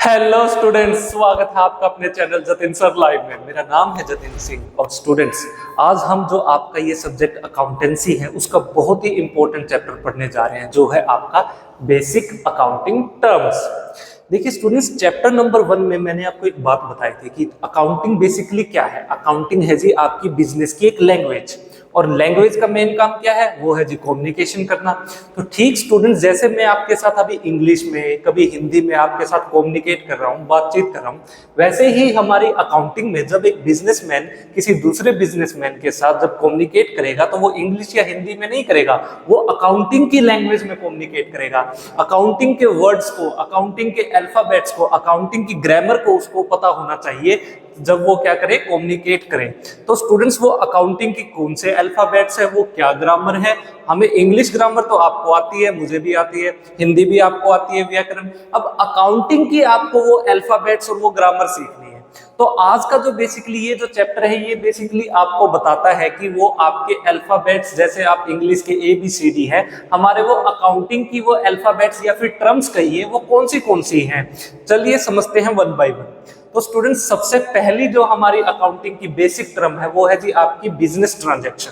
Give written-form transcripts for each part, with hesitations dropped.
Hello students, स्वागत है आपका अपने चैनल जतिन सर लाइव में। मेरा नाम है जतिन सिंह और स्टूडेंट्स आज हम जो आपका ये सब्जेक्ट अकाउंटेंसी है उसका बहुत ही इंपॉर्टेंट चैप्टर पढ़ने जा रहे हैं जो है आपका बेसिक अकाउंटिंग टर्म्स। देखिए स्टूडेंट्स, चैप्टर नंबर 1 में मैंने आपको एक बात बताई थी कि अकाउंटिंग बेसिकली क्या है। अकाउंटिंग है जी आपकी बिजनेस की एक लैंग्वेज, और लैंग्वेज का मेन काम क्या है, वो है जी कम्युनिकेशन करना। तो ठीक स्टूडेंट्स, जैसे मैं आपके साथ अभी इंग्लिश में कभी हिंदी में आपके साथ कम्युनिकेट कर रहा हूँ, बातचीत कर रहा हूँ, वैसे ही हमारी अकाउंटिंग में जब एक बिजनेसमैन किसी दूसरे बिजनेसमैन के साथ जब कम्युनिकेट करेगा तो वो इंग्लिश या हिंदी में नहीं करेगा, वो अकाउंटिंग की लैंग्वेज में कम्युनिकेट करेगा। अकाउंटिंग के वर्ड्स को, अकाउंटिंग के अल्फाबेट्स को, अकाउंटिंग की ग्रामर को उसको पता होना चाहिए जब वो क्या करे, कम्युनिकेट करें। तो स्टूडेंट्स, वो अकाउंटिंग की कौन से अल्फाबेट्स है, वो क्या ग्रामर है, हमें इंग्लिश ग्रामर तो आपको आती है, मुझे भी आती है, हिंदी भी आपको आती है, व्याकरण। अब अकाउंटिंग की आपको वो अल्फाबेट्स और वो ग्रामर सीखनी है। तो आज का जो बेसिकली ये जो चैप्टर है ये बेसिकली आपको बताता है कि वो आपके अल्फाबेट्स, जैसे आप इंग्लिश के ABCD है, हमारे वो अकाउंटिंग की वो अल्फाबेट्स या फिर टर्म्स कहिए वो कौन सी हैं। चलिए समझते हैं वन बाय वन। तो स्टूडेंट्स, सबसे पहली जो हमारी अकाउंटिंग की बेसिक टर्म है वो है जी आपकी बिजनेस ट्रांजैक्शन।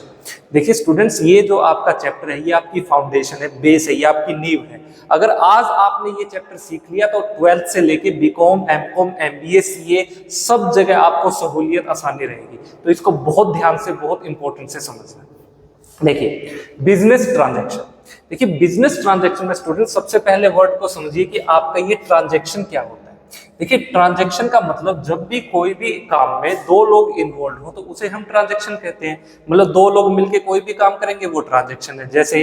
देखिए स्टूडेंट्स, ये जो आपका चैप्टर है ये आपकी फाउंडेशन है, बेस है, ये आपकी नींव है। अगर आज आपने ये चैप्टर सीख लिया तो 12th से लेके BCom, MCom, MBA, CA सब जगह आपको सहूलियत आसानी रहेगी। तो इसको बहुत ध्यान से, बहुत इंपॉर्टेंट से समझना। देखिए बिजनेस ट्रांजैक्शन, देखिए बिजनेस ट्रांजैक्शन में स्टूडेंट सबसे पहले वर्ड को समझिए कि आपका ये ट्रांजैक्शन क्या होता है। देखिए ट्रांजैक्शन का मतलब जब भी कोई भी काम में दो लोग इन्वॉल्व हो तो उसे हम ट्रांजैक्शन कहते हैं। मतलब दो लोग मिलके कोई भी काम करेंगे वो ट्रांजैक्शन है। जैसे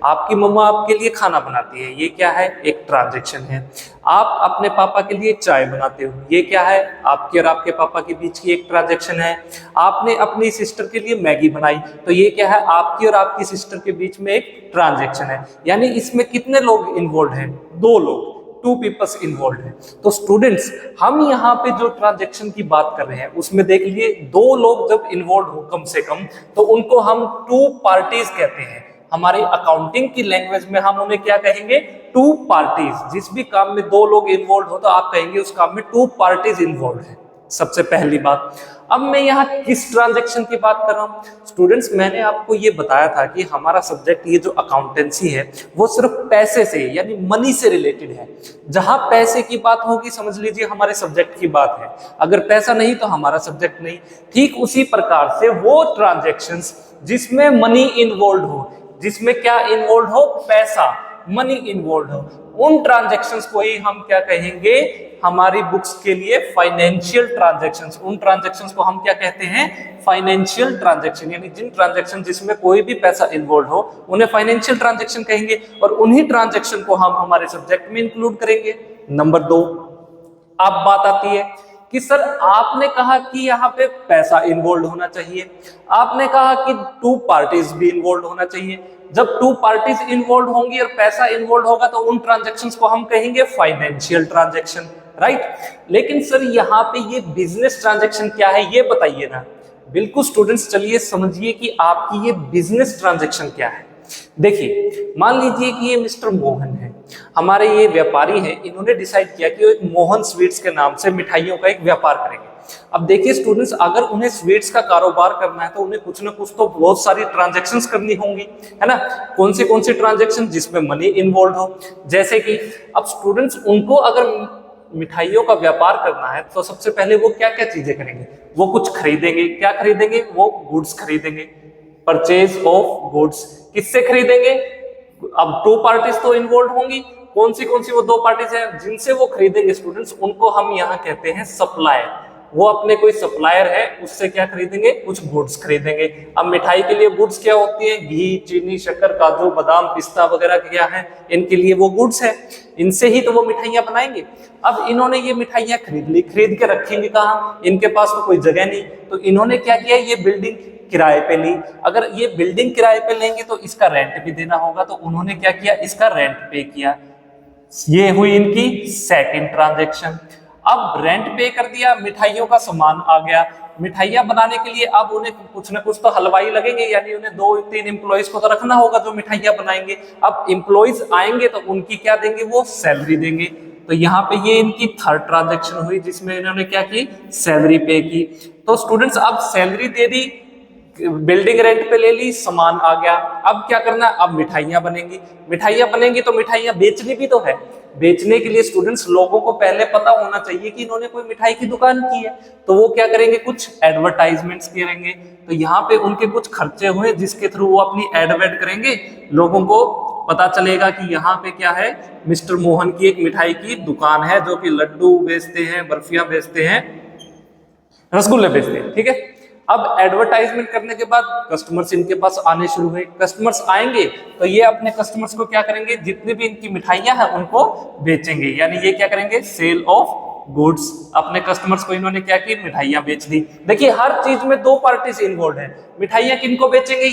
आपकी मम्मा आपके लिए खाना बनाती है, ये क्या है, एक ट्रांजैक्शन है। आप अपने पापा के लिए चाय बनाते हो, ये क्या है, आपके और आपके पापा के बीच की एक ट्रांजैक्शन है। आपने अपनी सिस्टर के लिए मैगी बनाई तो ये क्या है, आपकी और आपकी सिस्टर के बीच में एक ट्रांजैक्शन है। यानी इसमें कितने लोग इन्वॉल्व हैं, दो लोग, 2 पीपल्स इन्वॉल्व हैं। तो स्टूडेंट्स, हम यहाँ पे जो ट्रांजैक्शन की बात कर रहे हैं उसमें देख लीजिए दो लोग जब इन्वॉल्व हो कम से कम तो उनको हम 2 पार्टीज कहते हैं। हमारी अकाउंटिंग की लैंग्वेज में हम उन्हें क्या कहेंगे, 2 पार्टीज। जिस भी काम में दो लोग इन्वॉल्व हो तो आप कहेंगे उस काम में 2 पार्टीज इन्वॉल्व है। सबसे पहली बात। अब मैं यहाँ किस ट्रांजैक्शन की बात कर रहा हूँ स्टूडेंट्स, मैंने आपको ये बताया था कि हमारा सब्जेक्ट ये जो अकाउंटेंसी है वो सिर्फ पैसे से यानी मनी से रिलेटेड है। जहां पैसे की बात होगी समझ लीजिए हमारे सब्जेक्ट की बात है, अगर पैसा नहीं तो हमारा सब्जेक्ट नहीं। ठीक उसी प्रकार से वो ट्रांजैक्शंस जिसमें मनी इन्वॉल्व हो, जिसमें क्या इन्वॉल्व हो, पैसा, मनी इन्वॉल्व हो, उन ट्रांजैक्शंस को ही हम क्या कहेंगे, हमारी बुक्स के लिए फाइनेंशियल ट्रांजैक्शंस। उन ट्रांजैक्शंस को हम क्या कहते हैं, फाइनेंशियल ट्रांजैक्शन। यानी जिन ट्रांजैक्शन जिसमें कोई भी पैसा इन्वॉल्व हो उन्हें फाइनेंशियल ट्रांजैक्शन कहेंगे, और उन्हीं ट्रांजैक्शन को हम हमारे सब्जेक्ट में इंक्लूड करेंगे। नंबर 2, अब बात आती है कि सर आपने कहा कि यहाँ पे पैसा इन्वॉल्व होना चाहिए, आपने कहा कि 2 पार्टीज भी इन्वॉल्व होना चाहिए। जब 2 पार्टीज इन्वॉल्व होंगी और पैसा इन्वॉल्व होगा तो उन ट्रांजैक्शंस को हम कहेंगे फाइनेंशियल ट्रांजैक्शन, राइट। लेकिन सर यहाँ पे ये बिजनेस ट्रांजैक्शन क्या है ये बताइए ना। बिल्कुल स्टूडेंट्स, चलिए समझिए कि आपकी ये बिजनेस ट्रांजैक्शन क्या है। देखिए मान लीजिए कि ये मिस्टर मोहन है, हमारे ये व्यापारी हैं, इन्होंने डिसाइड किया कि वो एक मोहन स्वीट्स के नाम से मिठाइयों का एक व्यापार करेंगे। अब देखिए स्टूडेंट्स, अगर उन्हें स्वीट्स का कारोबार करना है तो उन्हें कुछ ना कुछ तो बहुत सारी ट्रांजैक्शंस करनी होंगी, है ना। कौन सी ट्रांजैक्शन, जिसमें मनी इन्वॉल्व हो। जैसे कि अब स्टूडेंट्स, उनको अगर मिठाइयों का व्यापार करना है तो सबसे पहले वो क्या क्या चीजें करेंगे, वो कुछ खरीदेंगे। क्या खरीदेंगे, वो गुड्स खरीदेंगे, परचेज ऑफ गुड्स। किससे खरीदेंगे, अब 2 पार्टीज तो इन्वॉल्व होंगी। कौन सी वो 2 पार्टीज हैं जिनसे वो खरीदेंगे स्टूडेंट्स, उनको हम यहाँ कहते हैं सप्लायर। वो अपने कोई सप्लायर है उससे क्या खरीदेंगे, कुछ गुड्स खरीदेंगे। अब मिठाई के लिए गुड्स क्या होती है, घी, चीनी, शक्कर, काजू, बादाम, पिस्ता वगैरह क्या है, इनके लिए वो गुड्स है, इनसे ही तो वो मिठाइयां बनाएंगे। अब इन्होंने ये मिठाइयां खरीद ली, खरीद के रखेंगे कहाँ, इनके पास तो कोई जगह नहीं, तो इन्होंने क्या किया, ये बिल्डिंग किराए पे ली। अगर ये बिल्डिंग किराए पे लेंगे तो इसका रेंट भी देना होगा, तो उन्होंने क्या किया, इसका रेंट पे किया। ये हुई इनकी सेकंड ट्रांजैक्शन। अब रेंट पे कर दिया, मिठाइयों का सामान आ गया, मिठाइयां बनाने के लिए अब उन्हें कुछ ना कुछ तो हलवाई लगेंगे, यानी उन्हें 2-3 एम्प्लॉइज को तो रखना होगा जो मिठाइयां बनाएंगे। अब एम्प्लॉइज आएंगे तो उनकी क्या देंगे, वो सैलरी देंगे। तो यहाँ पे ये इनकी थर्ड ट्रांजैक्शन हुई जिसमें इन्होंने क्या की, सैलरी पे की। तो स्टूडेंट्स अब सैलरी दे दी, बिल्डिंग रेंट पे ले ली, सामान आ गया। अब क्या करना है, अब मिठाइयाँ बनेंगी। मिठाइयाँ बनेंगी तो मिठाइयाँ बेचनी भी तो है। बेचने के लिए स्टूडेंट्स लोगों को पहले पता होना चाहिए कि इन्होंने कोई मिठाई की दुकान की है, तो वो क्या करेंगे, कुछ एडवर्टाइजमेंट्स करेंगे। तो यहाँ पे उनके कुछ खर्चे हुए जिसके थ्रू वो अपनी एड वेड करेंगे, लोगों को पता चलेगा कि यहाँ पे क्या है, मिस्टर मोहन की एक मिठाई की दुकान है जो कि लड्डू बेचते हैं, बर्फियां बेचते हैं, रसगुल्ले बेचते हैं। ठीक है, अब एडवर्टाइजमेंट करने के बाद कस्टमर्स इनके पास आने शुरू हुए। कस्टमर्स आएंगे तो ये अपने कस्टमर्स को क्या करेंगे, जितनी भी इनकी मिठाइयां हैं उनको बेचेंगे, यानी ये क्या करेंगे, सेल ऑफ गुड्स। अपने कस्टमर्स को इन्होंने क्या की, मिठाइयां बेच दी। देखिए हर चीज में दो पार्टीज इन्वॉल्व है। मिठाइयां किनको बेचेंगे,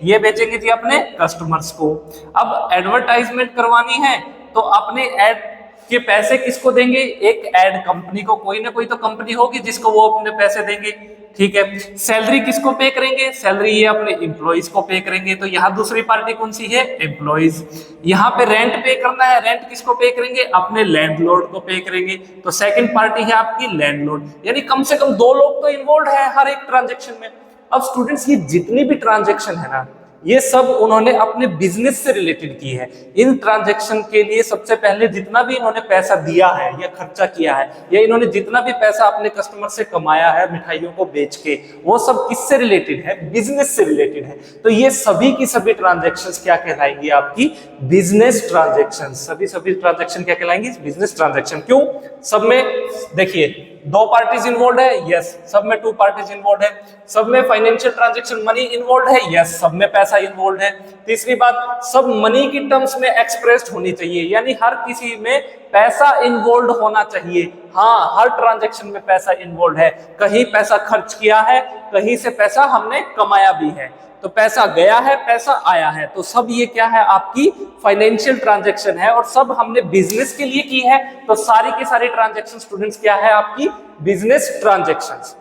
ये बेचेंगे जी अपने कस्टमर्स को। अब एडवर्टाइजमेंट करवानी है तो अपने एड के पैसे किसको देंगे, एक एड कंपनी को, कोई ना कोई तो कंपनी होगी जिसको वो अपने पैसे देंगे। ठीक है, सैलरी किसको पे करेंगे, सैलरी ये अपने एम्प्लॉइज को पे करेंगे। तो यहाँ दूसरी पार्टी कौन सी है, एम्प्लॉइज। यहाँ पे रेंट पे करना है, रेंट किसको पे करेंगे, अपने लैंडलॉर्ड को पे करेंगे। तो सेकंड पार्टी है आपकी लैंडलॉर्ड, यानी कम से कम दो लोग तो इन्वॉल्व है हर एक ट्रांजेक्शन में। अब स्टूडेंट्स ये जितनी भी ट्रांजेक्शन है ना, ये सब उन्होंने अपने बिजनेस से रिलेटेड की है। इन ट्रांजैक्शन के लिए सबसे पहले जितना भी इन्होंने पैसा दिया है या खर्चा किया है, या इन्होंने जितना भी पैसा अपने कस्टमर से कमाया है मिठाइयों को बेच के, वो सब किससे रिलेटेड है, बिजनेस से रिलेटेड है। तो ये सभी की सभी ट्रांजैक्शंस क्या कहलाएंगी, आपकी बिजनेस ट्रांजैक्शन। सभी ट्रांजैक्शन क्या कहलाएंगी, बिजनेस ट्रांजैक्शन। क्यों, सब में देखिए दो पार्टीज इन्वॉल्व है, यस, सब में टू पार्टीज इन्वॉल्व है। सब में फाइनेंशियल ट्रांजैक्शन, मनी इन्वॉल्व है, यस, सब में पैसा इन्वॉल्व है। तीसरी बात, सब मनी की टर्म्स में एक्सप्रेस्ड होनी चाहिए, यानी हर किसी में पैसा इन्वॉल्व होना चाहिए। हाँ, हर ट्रांजैक्शन में पैसा इन्वॉल्व है, कहीं पैसा खर्च किया है, कहीं से पैसा हमने कमाया भी है। तो पैसा गया है, पैसा आया है, तो सब ये क्या है, आपकी फाइनेंशियल ट्रांजैक्शन है, और सब हमने बिजनेस के लिए की है। तो सारी की सारी ट्रांजैक्शन स्टूडेंट्स क्या है, आपकी बिजनेस ट्रांजैक्शंस।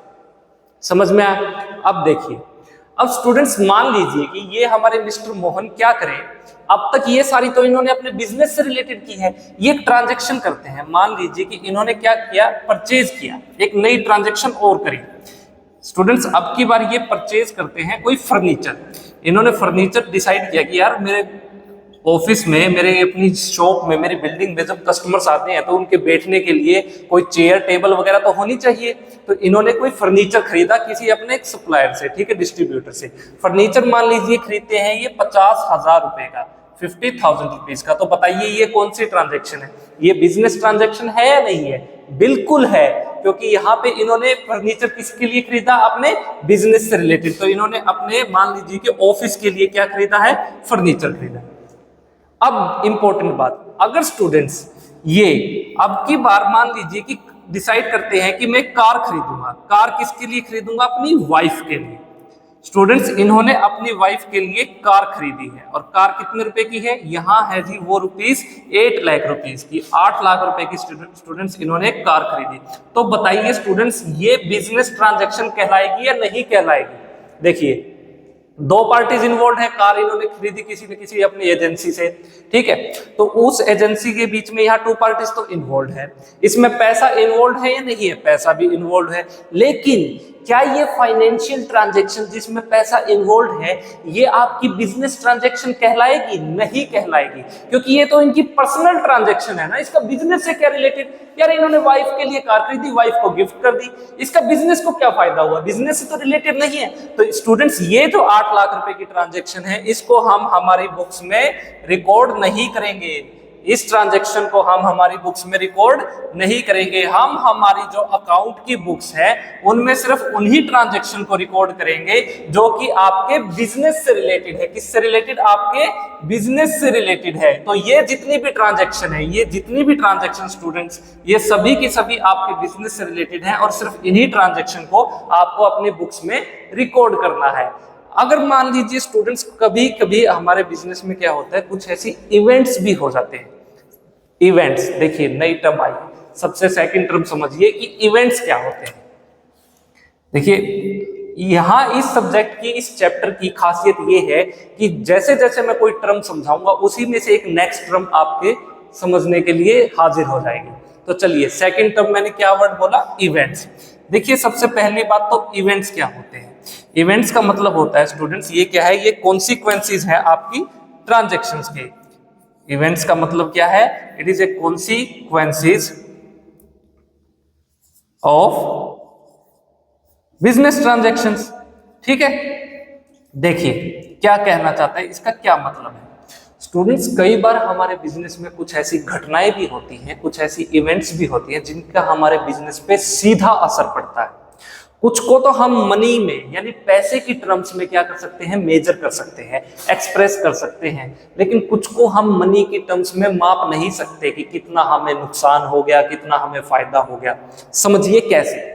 समझ में आया? अब देखिए, अब स्टूडेंट्स मान लीजिए कि ये हमारे मिस्टर मोहन क्या करें, अब तक ये सारी तो इन्होंने अपने बिजनेस से रिलेटेड की है। ये एक ट्रांजैक्शन करते हैं, मान लीजिए कि इन्होंने क्या किया, परचेज किया, एक नई ट्रांजैक्शन और करी। स्टूडेंट्स अब की बार ये परचेज करते हैं कोई फर्नीचर। इन्होंने फर्नीचर डिसाइड किया कि यार मेरे ऑफिस में, मेरे अपनी शॉप में, मेरी बिल्डिंग में जब कस्टमर्स आते हैं तो उनके बैठने के लिए कोई चेयर टेबल वगैरह तो होनी चाहिए। तो इन्होंने कोई फर्नीचर खरीदा किसी अपने एक सप्लायर से, ठीक है, डिस्ट्रीब्यूटर से। फर्नीचर मान लीजिए खरीदते हैं ये 50,000 रुपए का, 50,000 रुपीज का। तो बताइए ये कौन सी ट्रांजेक्शन है, ये बिजनेस ट्रांजेक्शन है या नहीं है? बिल्कुल है, क्योंकि यहाँ पे इन्होंने फर्नीचर किसके लिए खरीदा, अपने बिजनेस से रिलेटेड। तो इन्होंने अपने मान लीजिए कि ऑफिस के लिए क्या खरीदा है, फर्नीचर खरीदा। अब इंपॉर्टेंट बात, अगर स्टूडेंट्स ये अब की बार मान लीजिए कि डिसाइड करते हैं कि मैं कार खरीदूंगा, कार किसके लिए खरीदूंगा, अपनी वाइफ के लिए। स्टूडेंट्स इन्होंने अपनी वाइफ के लिए कार खरीदी है, और कार कितने रुपए की है, यहाँ है जी वो रुपीस 8 लाख रुपीस की, 8 लाख रुपए की स्टूडेंट्स इन्होंने कार खरीदी। तो बताइए स्टूडेंट्स ये बिजनेस ट्रांजैक्शन कहलाएगी या नहीं कहलाएगी? देखिए दो पार्टीज इन्वॉल्व है, कार इन्होंने खरीदी किसी न किसी अपनी एजेंसी से, ठीक है, तो उस एजेंसी के बीच में यहाँ टू पार्टीज तो इन्वॉल्व है। इसमें पैसा इन्वॉल्व है या नहीं है, पैसा भी इन्वॉल्व है। लेकिन क्या ये फाइनेंशियल ट्रांजैक्शन जिसमें पैसा इन्वॉल्व है, ये आपकी बिजनेस ट्रांजैक्शन कहलाएगी? नहीं कहलाएगी, क्योंकि ये तो इनकी पर्सनल ट्रांजैक्शन है ना, इसका बिजनेस से क्या रिलेटेड? यार इन्होंने वाइफ के लिए कार खरीदी, वाइफ को गिफ्ट कर दी, इसका बिजनेस को क्या फायदा हुआ? बिजनेस से तो रिलेटेड नहीं है। तो स्टूडेंट्स ये जो 8 लाख रुपए की ट्रांजैक्शन है, इसको हम हमारी बुक्स में रिकॉर्ड नहीं करेंगे। इस ट्रांजैक्शन को हम हमारी बुक्स में रिकॉर्ड नहीं करेंगे। हम हमारी जो अकाउंट की बुक्स है उनमें सिर्फ उन्हीं ट्रांजैक्शन को रिकॉर्ड करेंगे जो कि आपके बिजनेस से रिलेटेड है। किससे रिलेटेड? आपके बिजनेस से रिलेटेड है। तो ये जितनी भी ट्रांजैक्शन है, ये जितनी भी ट्रांजैक्शन स्टूडेंट्स, ये सभी की सभी आपके बिजनेस से रिलेटेड है, और सिर्फ इन्हीं ट्रांजैक्शन को आपको अपनी बुक्स में रिकॉर्ड करना है। अगर मान लीजिए स्टूडेंट्स कभी कभी हमारे बिजनेस में क्या होता है, कुछ ऐसी इवेंट्स भी हो जाते हैं। इवेंट्स, देखिए नई टर्म आई, सबसे सेकंड टर्म समझिए कि इवेंट्स क्या होते हैं। देखिए यहां इस सब्जेक्ट की, इस चैप्टर की खासियत ये है कि जैसे जैसे मैं कोई टर्म समझाऊंगा उसी में से एक नेक्स्ट टर्म आपके समझने के लिए हाजिर हो जाएगी। तो चलिए, सेकंड टर्म मैंने क्या वर्ड बोला, इवेंट्स। देखिए सबसे पहली बात तो इवेंट्स क्या होते हैं। इवेंट्स का मतलब होता है स्टूडेंट्स, ये क्या है, ये कॉन्सिक्वेंसेस है आपकी ट्रांजैक्शंस के। इवेंट्स का मतलब क्या है, it is a consequences of business transactions. ठीक है, देखिए क्या कहना चाहता है, इसका क्या मतलब है स्टूडेंट्स। कई बार हमारे बिजनेस में कुछ ऐसी घटनाएं भी होती हैं, कुछ ऐसी इवेंट्स भी होती हैं जिनका हमारे बिजनेस पे सीधा असर पड़ता है। कुछ को तो हम मनी में यानी पैसे की टर्म्स में क्या कर सकते हैं, मेजर कर सकते हैं, एक्सप्रेस कर सकते हैं, लेकिन कुछ को हम मनी की टर्म्स में माप नहीं सकते कि कितना हमें नुकसान हो गया, कितना हमें फायदा हो गया। समझिए कैसे।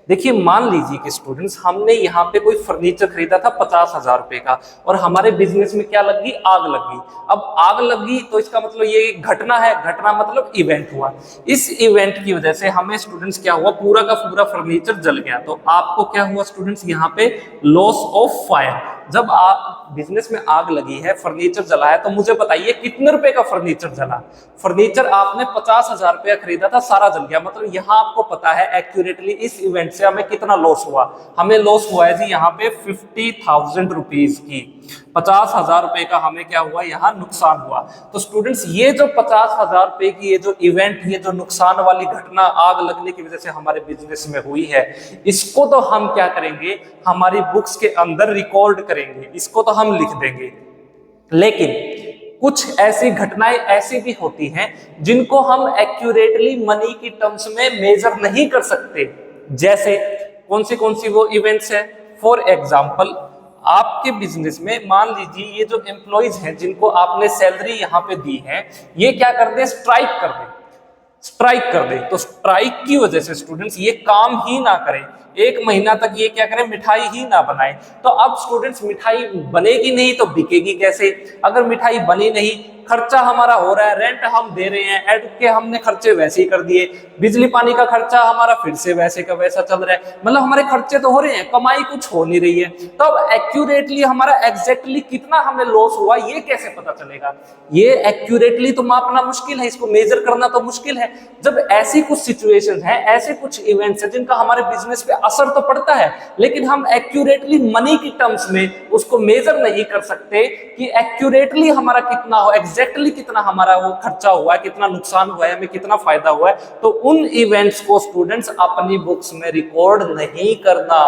देखिए मान लीजिए कि स्टूडेंट्स हमने यहाँ पे कोई फर्नीचर खरीदा था 50,000 रुपए का, और हमारे बिजनेस में क्या लग गई, आग लग गई। अब आग लग गई तो इसका मतलब ये घटना है, घटना मतलब इवेंट हुआ। इस इवेंट की वजह से हमें स्टूडेंट्स क्या हुआ, पूरा का पूरा फर्नीचर जल गया। तो आपको क्या हुआ स्टूडेंट्स, यहाँ पे लॉस ऑफ फायर। जब आप बिजनेस में आग लगी है, फर्नीचर जला है, तो मुझे बताइए कितने रुपए का फर्नीचर जला। फर्नीचर आपने 50,000 रुपया खरीदा था, सारा जल गया। मतलब यहाँ आपको पता है एक्यूरेटली इस इवेंट से हमें कितना लॉस हुआ। हमें लॉस हुआ है जी यहाँ पे 50,000 रुपीज की, 50,000 रुपए का हमें क्या हुआ, यहाँ नुकसान हुआ। तो स्टूडेंट्स ये जो 50,000 रुपए की ये जो इवेंट, ये जो नुकसान वाली घटना आग लगने की वजह से हमारे बिजनेस में हुई है, इसको तो हम क्या करेंगे, हमारी बुक्स के अंदर रिकॉर्ड करेंगे, इसको तो हम लिख देंगे। लेकिन कुछ ऐसी घटनाएं ऐसी भी होती हैं जिनको हम एक्यूरेटली मनी की टर्म्स में मेजर नहीं कर सकते। जैसे कौन सी वो इवेंट्स है। फॉर एग्जाम्पल, आपके बिजनेस में मान लीजिए ये जो एम्प्लॉइज हैं जिनको आपने सैलरी यहाँ पे दी है, ये क्या कर दे, स्ट्राइक कर दे, स्ट्राइक कर दे। तो स्ट्राइक की वजह से स्टूडेंट्स ये काम ही ना करें, 1 महीना तक ये क्या करें, मिठाई ही ना बनाए। तो अब स्टूडेंट्स मिठाई बनेगी नहीं तो बिकेगी कैसे। अगर मिठाई बनी नहीं, खर्चा हमारा हो रहा है, रेंट हम दे रहे हैं, ऐड के हमने खर्चे वैसे ही कर दिए, बिजली पानी का खर्चा हमारा फिर से वैसे का वैसा चल रहा है, मतलब हमारे खर्चे तो हो रहे हैं, कमाई कुछ हो नहीं रही है। तो अब एक्यूरेटली हमारा एग्जैक्टली कितना हमें लॉस हुआ ये कैसे पता चलेगा। ये एक्यूरेटली तो मापना मुश्किल है, इसको मेजर करना तो मुश्किल है। जब ऐसी कुछ सिचुएशंस हैं, ऐसे कुछ इवेंट्स हैं जिनका हमारे बिजनेस पे असर तो पड़ता है, लेकिन हम एक्यूरेटली मनी की टर्म्स में उसको मेजर नहीं कर सकते कि एक्यूरेटली हमारा कितना हो, एग्जैक्टली कितना हमारा वो खर्चा हुआ है, कितना नुकसान हुआ है, हमें कितना फायदा हुआ है। तो उन इवेंट्स को स्टूडेंट्स अपनी बुक्स में रिकॉर्ड नहीं करना,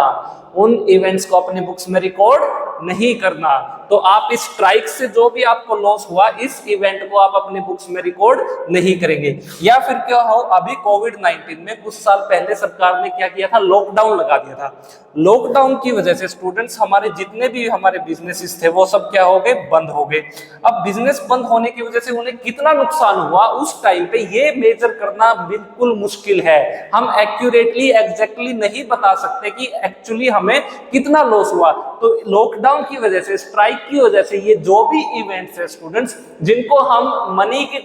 उन इवेंट्स को अपनी बुक्स में रिकॉर्ड नहीं करना। तो आप इस स्ट्राइक से जो भी आपको लॉस हुआ, इस इवेंट को आप अपनी बुक्स में रिकॉर्ड नहीं करेंगे। या फिर क्या हो, अभी कोविड-19 में कुछ साल पहले सरकार ने क्या किया था, लॉकडाउन लगा दिया था। लॉकडाउन की वजह से स्टूडेंट्स हमारे जितने भी हमारे बिजनेसेस थे वो सब क्या हो गए, बंद हो गए। अब बिजनेस बंद होने की वजह से उन्हें कितना नुकसान हुआ उस टाइम पे ये मेजर करना बिल्कुल मुश्किल है। हम एक्यूरेटली एग्जैक्टली नहीं बता सकते कि एक्चुअली हमें कितना लॉस हुआ। तो लॉकडाउन की वजह से, स्ट्राइक की वजह से, ये जो भी इवेंट्स है स्टूडेंट्स जिनको हम मनी की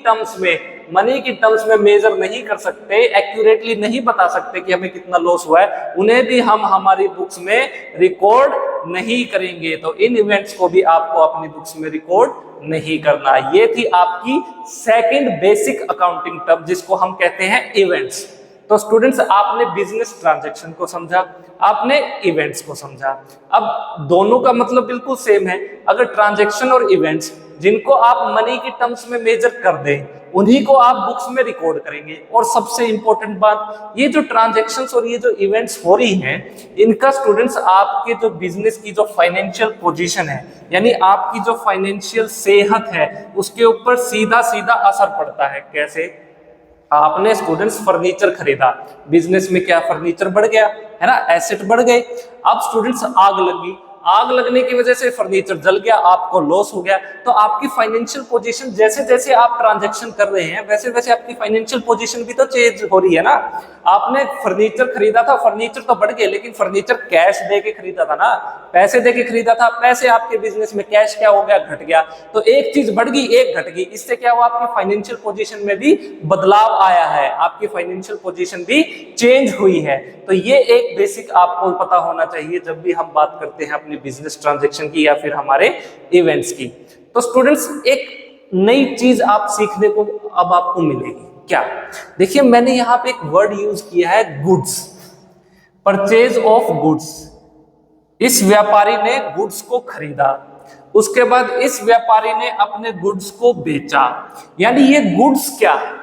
टर्म्स में मेजर नहीं कर सकते, एक्यूरेटली नहीं बता सकते कि हमें कितना लॉस हुआ है, उन्हें भी हम हमारी बुक्स में रिकॉर्ड नहीं करेंगे। तो इन इवेंट्स को भी आपको अपनी बुक्स में रिकॉर्ड नहीं करना। ये थी आपकी सेकंड बेसिक अकाउंटिंग टर्म जिसको हम कहते हैं इवेंट्स। तो स्टूडेंट्स आपने बिजनेस ट्रांजैक्शन को समझा, आपने इवेंट्स को समझा। अब दोनों का मतलब बिल्कुल सेम है। अगर ट्रांजैक्शन और इवेंट्स जिनको आप मनी की टर्म्स में मेजर कर दें, उन्हीं को आप बुक्स में रिकॉर्ड करेंगे। और सबसे इंपॉर्टेंट बात, ये जो ट्रांजैक्शंस और ये जो इवेंट्स हो रही हैं, इनका स्टूडेंट्स आपके जो बिजनेस की जो फाइनेंशियल पोजीशन है, यानी आपकी जो फाइनेंशियल सेहत है, उसके ऊपर सीधा सीधा असर पड़ता है। कैसे? आपने स्टूडेंट्स फर्नीचर खरीदा, बिजनेस में क्या फर्नीचर बढ़ गया है ना, एसेट बढ़ गए। अब स्टूडेंट्स आग लगी, आग लगने की वजह से फर्नीचर जल गया, आपको लॉस हो गया। तो आपकी फाइनेंशियल पोजीशन जैसे जैसे आप ट्रांजैक्शन कर रहे हैं वैसे वैसे आपकी फाइनेंशियल पोजीशन भी तो चेंज हो रही है ना। आपने फर्नीचर खरीदा था, फर्नीचर तो बढ़ गए, लेकिन फर्नीचर कैश दे के खरीदा था ना, पैसे दे के खरीदा था। पैसे आपके बिजनेस में, कैश क्या हो गया, घट गया। तो एक चीज बढ़ गई, एक घट गई, इससे क्या हुआ, आपकी फाइनेंशियल पोजीशन में भी बदलाव आया है, आपकी फाइनेंशियल पोजीशन भी चेंज हुई है। तो ये एक बेसिक आपको पता होना चाहिए जब भी हम बात करते हैं अपनी बिजनेस ट्रांजैक्शन की या फिर हमारे इवेंट्स की। तो स्टूडेंट्स एक नई चीज आप सीखने को अब आपको मिलेगी। क्या? देखिए मैंने यहाँ पे एक वर्ड यूज किया है गुड्स, परचेज ऑफ गुड्स। इस व्यापारी ने गुड्स को खरीदा, उसके बाद इस व्यापारी ने अपने गुड्स को बेचा, यानी ये गुड्स क्या है?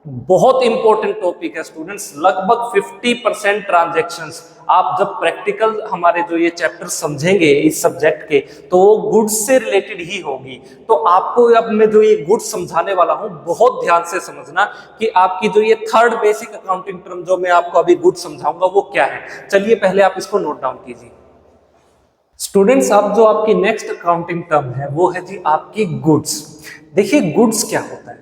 बहुत इंपॉर्टेंट टॉपिक है स्टूडेंट्स। लगभग 50% ट्रांजैक्शंस आप जब प्रैक्टिकल हमारे जो ये चैप्टर समझेंगे इस सब्जेक्ट के, तो वो गुड्स से रिलेटेड ही होगी। तो आपको अब मैं जो ये गुड्स समझाने वाला हूं बहुत ध्यान से समझना कि आपकी जो ये थर्ड बेसिक अकाउंटिंग टर्म जो मैं आपको अभी गुड्स समझाऊंगा वो क्या है। चलिए पहले आप इसको नोट डाउन कीजिए स्टूडेंट्स। अब जो आपकी नेक्स्ट अकाउंटिंग टर्म है वो है जी आपकी गुड्स। देखिए गुड्स क्या होता है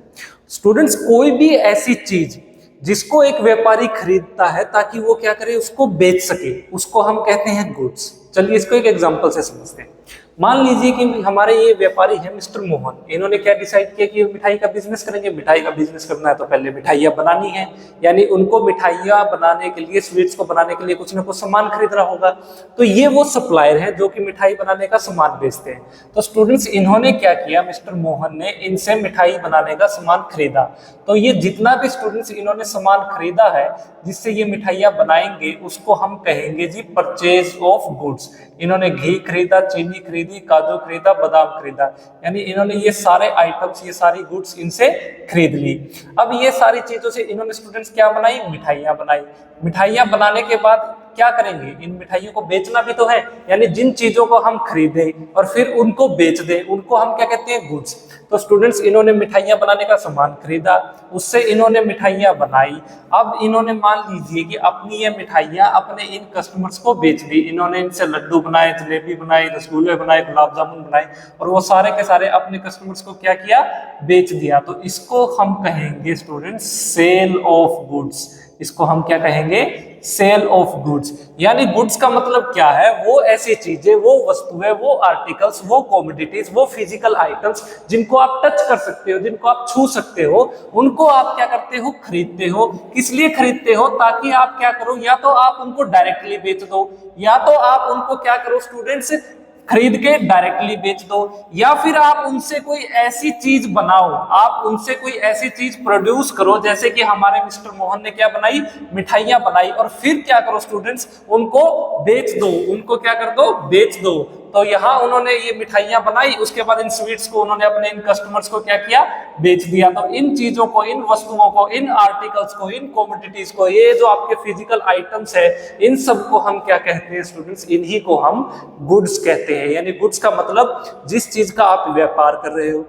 स्टूडेंट्स? कोई भी ऐसी चीज जिसको एक व्यापारी खरीदता है ताकि वो क्या करे, उसको बेच सके, उसको हम कहते हैं गुड्स। चलिए इसको एक एग्जांपल से समझते हैं। मान लीजिए कि हमारे ये व्यापारी है मिस्टर मोहन, इन्होंने क्या डिसाइड किया कि मिठाई का बिजनेस करेंगे। मिठाई का बिजनेस करना है तो पहले मिठाइयाँ बनानी है, यानी उनको मिठाइयाँ बनाने के लिए, स्वीट्स को बनाने के लिए कुछ ना कुछ सामान खरीदना होगा। तो ये वो सप्लायर है जो कि मिठाई बनाने का सामान बेचते हैं। तो स्टूडेंट्स इन्होंने क्या किया, मिस्टर मोहन ने इनसे मिठाई बनाने का सामान खरीदा। तो ये जितना भी स्टूडेंट्स इन्होंने सामान खरीदा है जिससे ये मिठाइयाँ बनाएंगे उसको हम कहेंगे जी परचेज ऑफ गुड्स। इन्होंने घी खरीदा, चीनी खरीदी, काजू खरीदा, बादाम खरीदा, यानी इन्होंने ये सारे आइटम्स, ये सारी गुड्स इनसे खरीद ली। अब ये सारी चीजों से इन्होंने स्टूडेंट्स क्या बनाई, मिठाइयाँ बनाई। मिठाइयाँ बनाने के बाद क्या करेंगे, इन मिठाइयों को बेचना भी तो है, यानी जिन चीजों को हम खरीदे और फिर उनको बेच दे उनको हम क्या कहते हैं, गुड्स। तो स्टूडेंट्स इन्होंने मिठाइयाँ बनाने का सामान खरीदा, उससे इन्होंने मिठाइयाँ बनाई। अब इन्होंने मान लीजिए कि अपनी ये मिठाइयाँ अपने इन कस्टमर्स को बेच दी। इन्होंने इनसे लड्डू बनाए, जलेबी बनाई, रसगुल्ले बनाए, गुलाब जामुन बनाए और वो सारे के सारे अपने कस्टमर्स को क्या किया, बेच दिया। तो इसको हम कहेंगे स्टूडेंट्स सेल ऑफ गुड्स। इसको हम क्या कहेंगे, सेल ऑफ गुड्स। यानी गुड्स का मतलब क्या है, वो ऐसी चीजें, वो वस्तुएं, वो आर्टिकल्स, वो कॉमोडिटीज, वो फिजिकल आइटम्स जिनको आप टच कर सकते हो, जिनको आप छू सकते हो, उनको आप क्या करते हो, खरीदते हो। किस लिए खरीदते हो, ताकि आप क्या करो, या तो आप उनको डायरेक्टली बेच दो, या तो आप उनको क्या करो स्टूडेंट्स, खरीद के डायरेक्टली बेच दो, या फिर आप उनसे कोई ऐसी चीज बनाओ, आप उनसे कोई ऐसी चीज प्रोड्यूस करो जैसे कि हमारे मिस्टर मोहन ने क्या बनाई, मिठाइयां बनाई, और फिर क्या करो स्टूडेंट्स, उनको बेच दो, उनको क्या कर दो, बेच दो। तो यहाँ उन्होंने ये मिठाइयां बनाई, उसके बाद इन स्वीट्स को उन्होंने अपने इन कस्टमर्स को क्या किया, बेच दिया। तो इन चीजों को, इन वस्तुओं को, इन आर्टिकल्स को, इन कॉमोडिटीज को, ये जो आपके फिजिकल आइटम्स है, इन सब को हम क्या कहते हैं स्टूडेंट्स, इन्हीं को हम गुड्स कहते हैं। यानी गुड्स का मतलब जिस चीज का आप व्यापार कर रहे हो,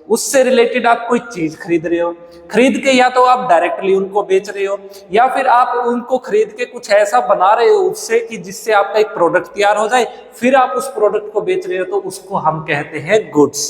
उससे रिलेटेड आप कोई चीज खरीद रहे हो, खरीद के या तो आप डायरेक्टली उनको बेच रहे हो, या फिर आप उनको खरीद के कुछ ऐसा बना रहे हो उससे कि जिससे आपका एक प्रोडक्ट तैयार हो जाए, फिर आप उस प्रोडक्ट को बेच रहे हो, तो उसको हम कहते हैं गुड्स।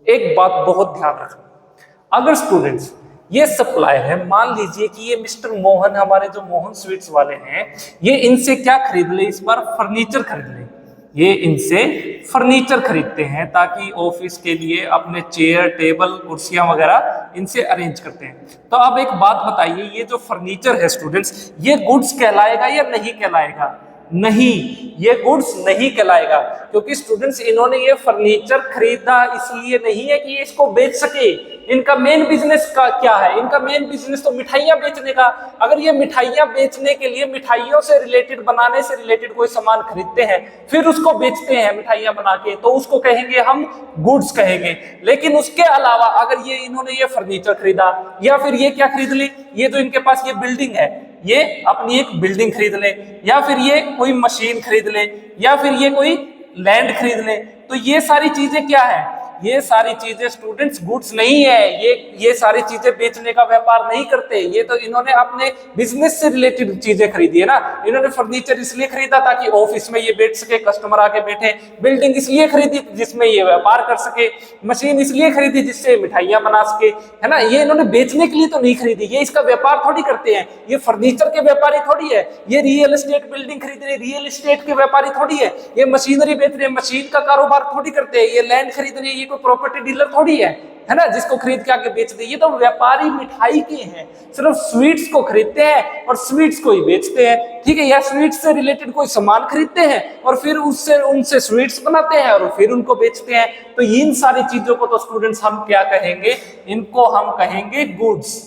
एक बात बहुत ध्यान रखना, अगर स्टूडेंट्स ये सप्लायर है, मान लीजिए कि ये मिस्टर मोहन, हमारे जो मोहन स्वीट्स वाले हैं, ये इनसे क्या खरीद ले, इस बार फर्नीचर खरीद ले। ये इनसे फर्नीचर खरीदते हैं ताकि ऑफिस के लिए अपने चेयर, टेबल, कुर्सियां वगैरह इनसे अरेंज करते हैं। तो अब एक बात बताइए, ये जो फर्नीचर है स्टूडेंट्स, ये गुड्स कहलाएगा या नहीं कहलाएगा? नहीं, ये गुड्स नहीं कहलाएगा, क्योंकि स्टूडेंट्स इन्होंने ये फर्नीचर खरीदा इसलिए नहीं है कि ये इसको बेच सके। इनका मेन बिजनेस का क्या है, इनका मेन बिजनेस तो मिठाइयाँ बेचने का। अगर ये मिठाइयाँ बेचने के लिए मिठाइयों से रिलेटेड, बनाने से रिलेटेड कोई सामान खरीदते हैं, फिर उसको बेचते हैं मिठाइयाँ बना के, तो उसको कहेंगे हम गुड्स कहेंगे। लेकिन उसके अलावा अगर ये इन्होंने ये फर्नीचर खरीदा, या फिर ये क्या खरीद ले, ये जो इनके पास ये बिल्डिंग है, ये अपनी एक बिल्डिंग खरीद ले, या फिर ये कोई मशीन खरीद ले, या फिर ये कोई लैंड खरीद ले, तो ये सारी चीजें क्या है, ये सारी चीजें स्टूडेंट्स गुड्स नहीं है। ये सारी चीजें बेचने का व्यापार नहीं करते, ये तो इन्होंने अपने बिजनेस से रिलेटेड चीजें खरीदी है ना। इन्होंने फर्नीचर इसलिए खरीदा ताकि ऑफिस में ये बैठ सके, कस्टमर आके बैठे, बिल्डिंग इसलिए खरीदी जिसमें ये व्यापार कर सके, मशीन इसलिए खरीदी जिससे मिठाइयां बना सके, है ना। ये इन्होंने बेचने के लिए तो नहीं खरीदी, ये इसका व्यापार थोड़ी करते हैं, ये फर्नीचर के व्यापारी थोड़ी है। ये रियल एस्टेट बिल्डिंग खरीद रहे, रियल एस्टेट के व्यापारी थोड़ी है। ये मशीनरी बेच रहे, मशीन का कारोबार थोड़ी करते हैं। ये लैंड खरीद रहे, ये कोई प्रॉपर्टी डीलर थोड़ी है ना, जिसको खरीद के आगे बेच दे। ये तो व्यापारी मिठाई के हैं, सिर्फ स्वीट्स को खरीदते हैं और स्वीट्स को ही बेचते हैं, ठीक है। या स्वीट्स से रिलेटेड कोई सामान खरीदते हैं और फिर उससे उनसे स्वीट्स बनाते हैं और फिर उनको बेचते हैं। तो इन सारी चीजों को तो स्टूडेंट्स हम क्या कहेंगे, इनको हम कहेंगे गुड्स,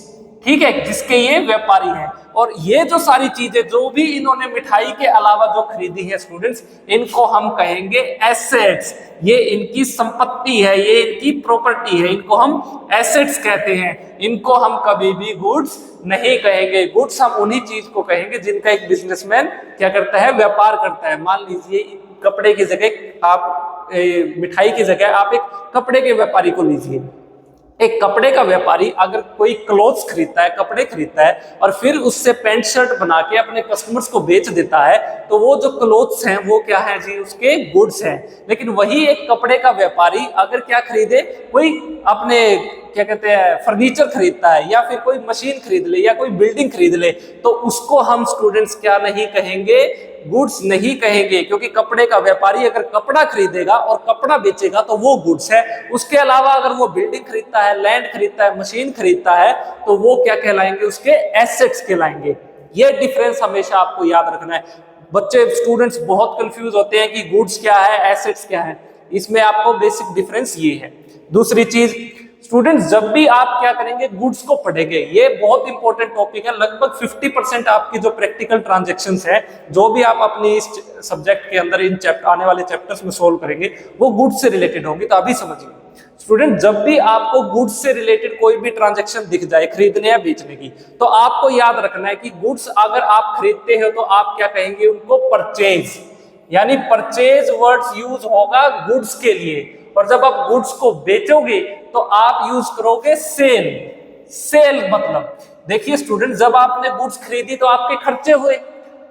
ठीक है, जिसके ये व्यापारी हैं। और ये जो सारी चीजें जो भी इन्होंने मिठाई के अलावा जो खरीदी है स्टूडेंट्स, इनको हम कहेंगे एसेट्स। ये इनकी संपत्ति है, ये इनकी प्रॉपर्टी है, इनको हम एसेट्स कहते हैं। इनको हम कभी भी गुड्स नहीं कहेंगे। गुड्स हम उन्हीं चीज को कहेंगे जिनका एक बिजनेसमैन क्या करता है, व्यापार करता है। मान लीजिए कपड़े की जगह आप मिठाई की जगह आप एक कपड़े के व्यापारी को लीजिए। एक कपड़े का व्यापारी अगर कोई क्लोथ्स खरीदता है, कपड़े खरीदता है और फिर उससे पैंट शर्ट बना के अपने कस्टमर्स को बेच देता है, तो वो जो क्लोथ्स हैं वो क्या है जी, उसके गुड्स हैं। लेकिन वही एक कपड़े का व्यापारी अगर क्या खरीदे, कोई अपने क्या कहते हैं फर्नीचर खरीदता है या फिर कोई मशीन खरीद ले या कोई बिल्डिंग खरीद ले, तो उसको हम स्टूडेंट्स क्या नहीं कहेंगे, गुड्स नहीं कहेंगे। क्योंकि कपड़े का व्यापारी अगर कपड़ा खरीदेगा और कपड़ा बेचेगा तो वो गुड्स है। उसके अलावा अगर वो बिल्डिंग खरीदता है, लैंड खरीदता है, मशीन खरीदता है, तो वो क्या कहलाएंगे, उसके एसेट्स कहलाएंगे। ये डिफरेंस हमेशा आपको याद रखना है। बच्चे स्टूडेंट्स बहुत कंफ्यूज होते हैं कि गुड्स क्या है, एसेट्स क्या है। इसमें आपको बेसिक डिफरेंस ये है। दूसरी चीज स्टूडेंट्स, जब भी आप क्या करेंगे, गुड्स को पढ़ेंगे, ये बहुत इंपॉर्टेंट टॉपिक है। लगभग 50% आपकी जो प्रैक्टिकल ट्रांजैक्शंस है, जो भी आप अपनी इस सब्जेक्ट के अंदर इन आने वाले चैप्टर्स में सोल्व करेंगे, वो गुड्स से रिलेटेड होंगी। तो अभी समझिए स्टूडेंट, जब भी आपको गुड्स से रिलेटेड कोई भी ट्रांजैक्शन दिख जाए, खरीदने या बेचने की, तो आपको याद रखना है कि गुड्स अगर आप खरीदते हो तो आप क्या कहेंगे, उनको परचेज, यानी परचेज वर्ड्स यूज होगा गुड्स के लिए। और जब आप गुड्स को बेचोगे तो आप यूज करोगे सेल। सेल मतलब देखिए स्टूडेंट, जब आपने गुड्स खरीदी तो आपके खर्चे हुए,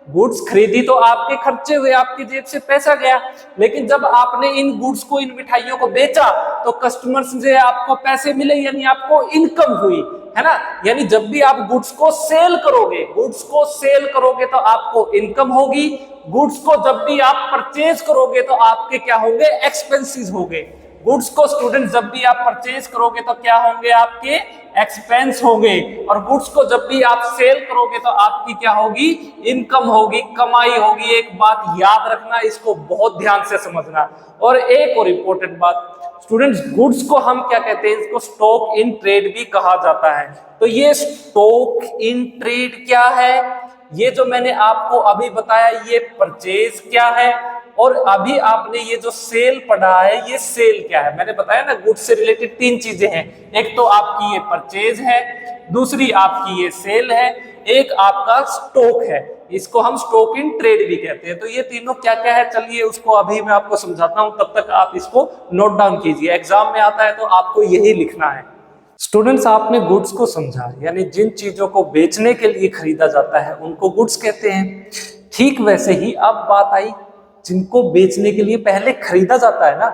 गुड्स खरीदी तो आपके खर्चे हुए, आपकी जेब से पैसा गया। लेकिन जब आपने इन गुड्स को, इन मिठाइयों को बेचा, तो कस्टमर से आपको पैसे मिले, यानी आपको इनकम हुई, है ना। यानी जब भी आप गुड्स को सेल करोगे, गुड्स को सेल करोगे तो आपको इनकम होगी। गुड्स को जब भी आप परचेज करोगे तो आपके क्या होंगे, एक्सपेंसेस होंगे। गुड्स को स्टूडेंट जब भी आप परचेज करोगे तो क्या होंगे, आपके एक्सपेंस होंगे। और गुड्स को जब भी आप सेल करोगे तो आपकी क्या होगी, इनकम होगी, कमाई होगी। एक बात याद रखना, इसको बहुत ध्यान से समझना। और एक और इंपॉर्टेंट बात स्टूडेंट्स, गुड्स को हम क्या कहते हैं, इसको स्टॉक इन ट्रेड भी कहा जाता है। तो ये स्टॉक इन ट्रेड क्या है, ये जो मैंने आपको अभी बताया, ये परचेज क्या है, और अभी आपने ये जो सेल पढ़ा है, ये सेल क्या है। मैंने बताया ना, गुड्स से रिलेटेड 3 चीजें हैं। एक तो आपकी ये परचेज है, दूसरी आपकी ये सेल है, एक आपका स्टॉक है। इसको हम स्टॉक इन ट्रेड भी कहते हैं। तो ये तीनों क्या क्या है, चलिए उसको अभी मैं आपको समझाता हूं, तब तक आप इसको नोट डाउन कीजिए। एग्जाम में आता है तो आपको यही लिखना है। स्टूडेंट्स, आपने गुड्स को समझा, यानी जिन चीजों को बेचने के लिए खरीदा जाता है उनको गुड्स कहते हैं। ठीक वैसे ही अब बात आई जिनको बेचने के लिए पहले खरीदा जाता है ना,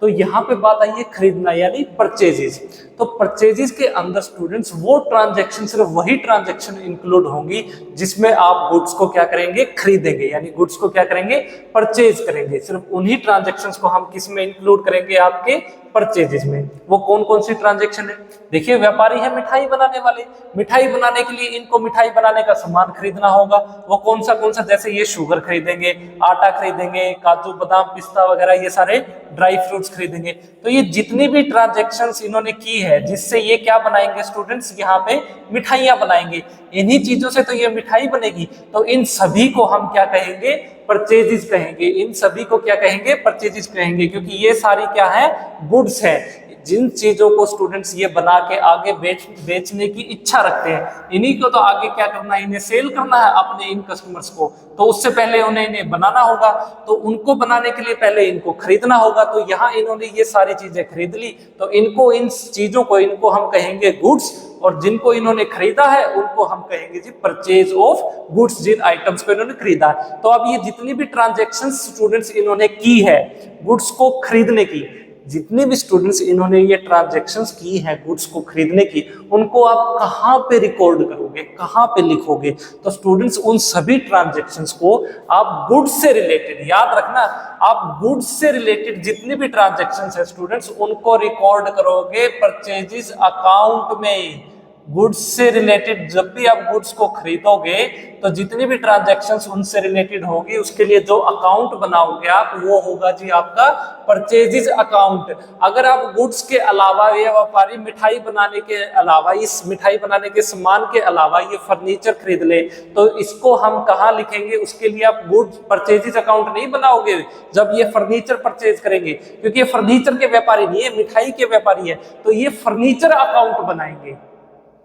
तो यहाँ पे बात आई है खरीदना, यानी परचेजेस। तो परचेजेस के अंदर स्टूडेंट्स वो ट्रांजैक्शन, सिर्फ वही ट्रांजैक्शन इंक्लूड होंगी जिसमें आप गुड्स को क्या करेंगे, खरीदेंगे, यानी गुड्स को क्या करेंगे, परचेज करेंगे। सिर्फ उन्हीं ट्रांजैक्शंस को हम किस में इंक्लूड करेंगे, आपके परचेजेस में। वो कौन कौन सी ट्रांजैक्शन है, देखिए व्यापारी है मिठाई बनाने वाले, मिठाई बनाने के लिए इनको मिठाई बनाने का सामान खरीदना होगा। वो कौन सा, जैसे ये शुगर खरीदेंगे, आटा खरीदेंगे, काजू बादाम पिस्ता वगैरह, ये सारे ड्राई फ्रूट्स खरीदेंगे। तो ये जितनी भी ट्रांजैक्शंस इन्होंने की है, जिससे ये क्या बनाएंगे स्टूडेंट्स, यहाँ पे मिठाइयां बनाएंगे। इन्हीं चीजों से तो ये मिठाई बनेगी। तो इन सभी को हम क्या कहेंगे, परचेजेस कहेंगे। इन सभी को क्या कहेंगे, परचेजेस कहेंगे, क्योंकि ये सारी क्या है, गुड्स है। जिन चीजों को स्टूडेंट्स ये बना के आगे बेचने की इच्छा रखते हैं, इन्हीं को तो आगे क्या करना है, इन्हें सेल करना है अपने इन कस्टमर्स को। तो उससे पहले उन्हें इन्हें बनाना होगा, तो उनको बनाने के लिए पहले इनको खरीदना होगा। तो यहाँ इन्होंने ये सारी चीजें खरीद ली, तो इनको, इन चीजों को, इनको हम कहेंगे गुड्स। और जिनको इन्होंने खरीदा है उनको हम कहेंगे जी परचेज ऑफ गुड्स, जिन आइटम्स को इन्होंने खरीदा है। तो अब ये जितनी भी ट्रांजैक्शंस स्टूडेंट्स इन्होंने की है गुड्स को खरीदने की, जितने भी स्टूडेंट्स इन्होंने ये ट्रांजैक्शंस की हैं गुड्स को खरीदने की, उनको आप कहाँ पे रिकॉर्ड करोगे, कहाँ पे लिखोगे? तो स्टूडेंट्स उन सभी ट्रांजैक्शंस को आप गुड्स से रिलेटेड, याद रखना, आप गुड्स से रिलेटेड जितने भी ट्रांजैक्शंस है स्टूडेंट्स उनको रिकॉर्ड करोगे परचेजेस अकाउंट में। गुड्स से रिलेटेड जब भी आप गुड्स को खरीदोगे तो जितनी भी ट्रांजैक्शंस उनसे रिलेटेड होगी उसके लिए जो अकाउंट बनाओगे आप, वो होगा जी आपका परचेजेस अकाउंट। अगर आप गुड्स के अलावा, ये व्यापारी मिठाई बनाने के अलावा, इस मिठाई बनाने के सामान के अलावा ये फर्नीचर खरीद ले तो इसको हम कहाँ लिखेंगे? उसके लिए आप गुड्स परचेजेस अकाउंट नहीं बनाओगे जब ये फर्नीचर परचेज करेंगे, क्योंकि ये फर्नीचर के व्यापारी नहीं है, मिठाई के व्यापारी है, तो ये फर्नीचर अकाउंट बनाएंगे,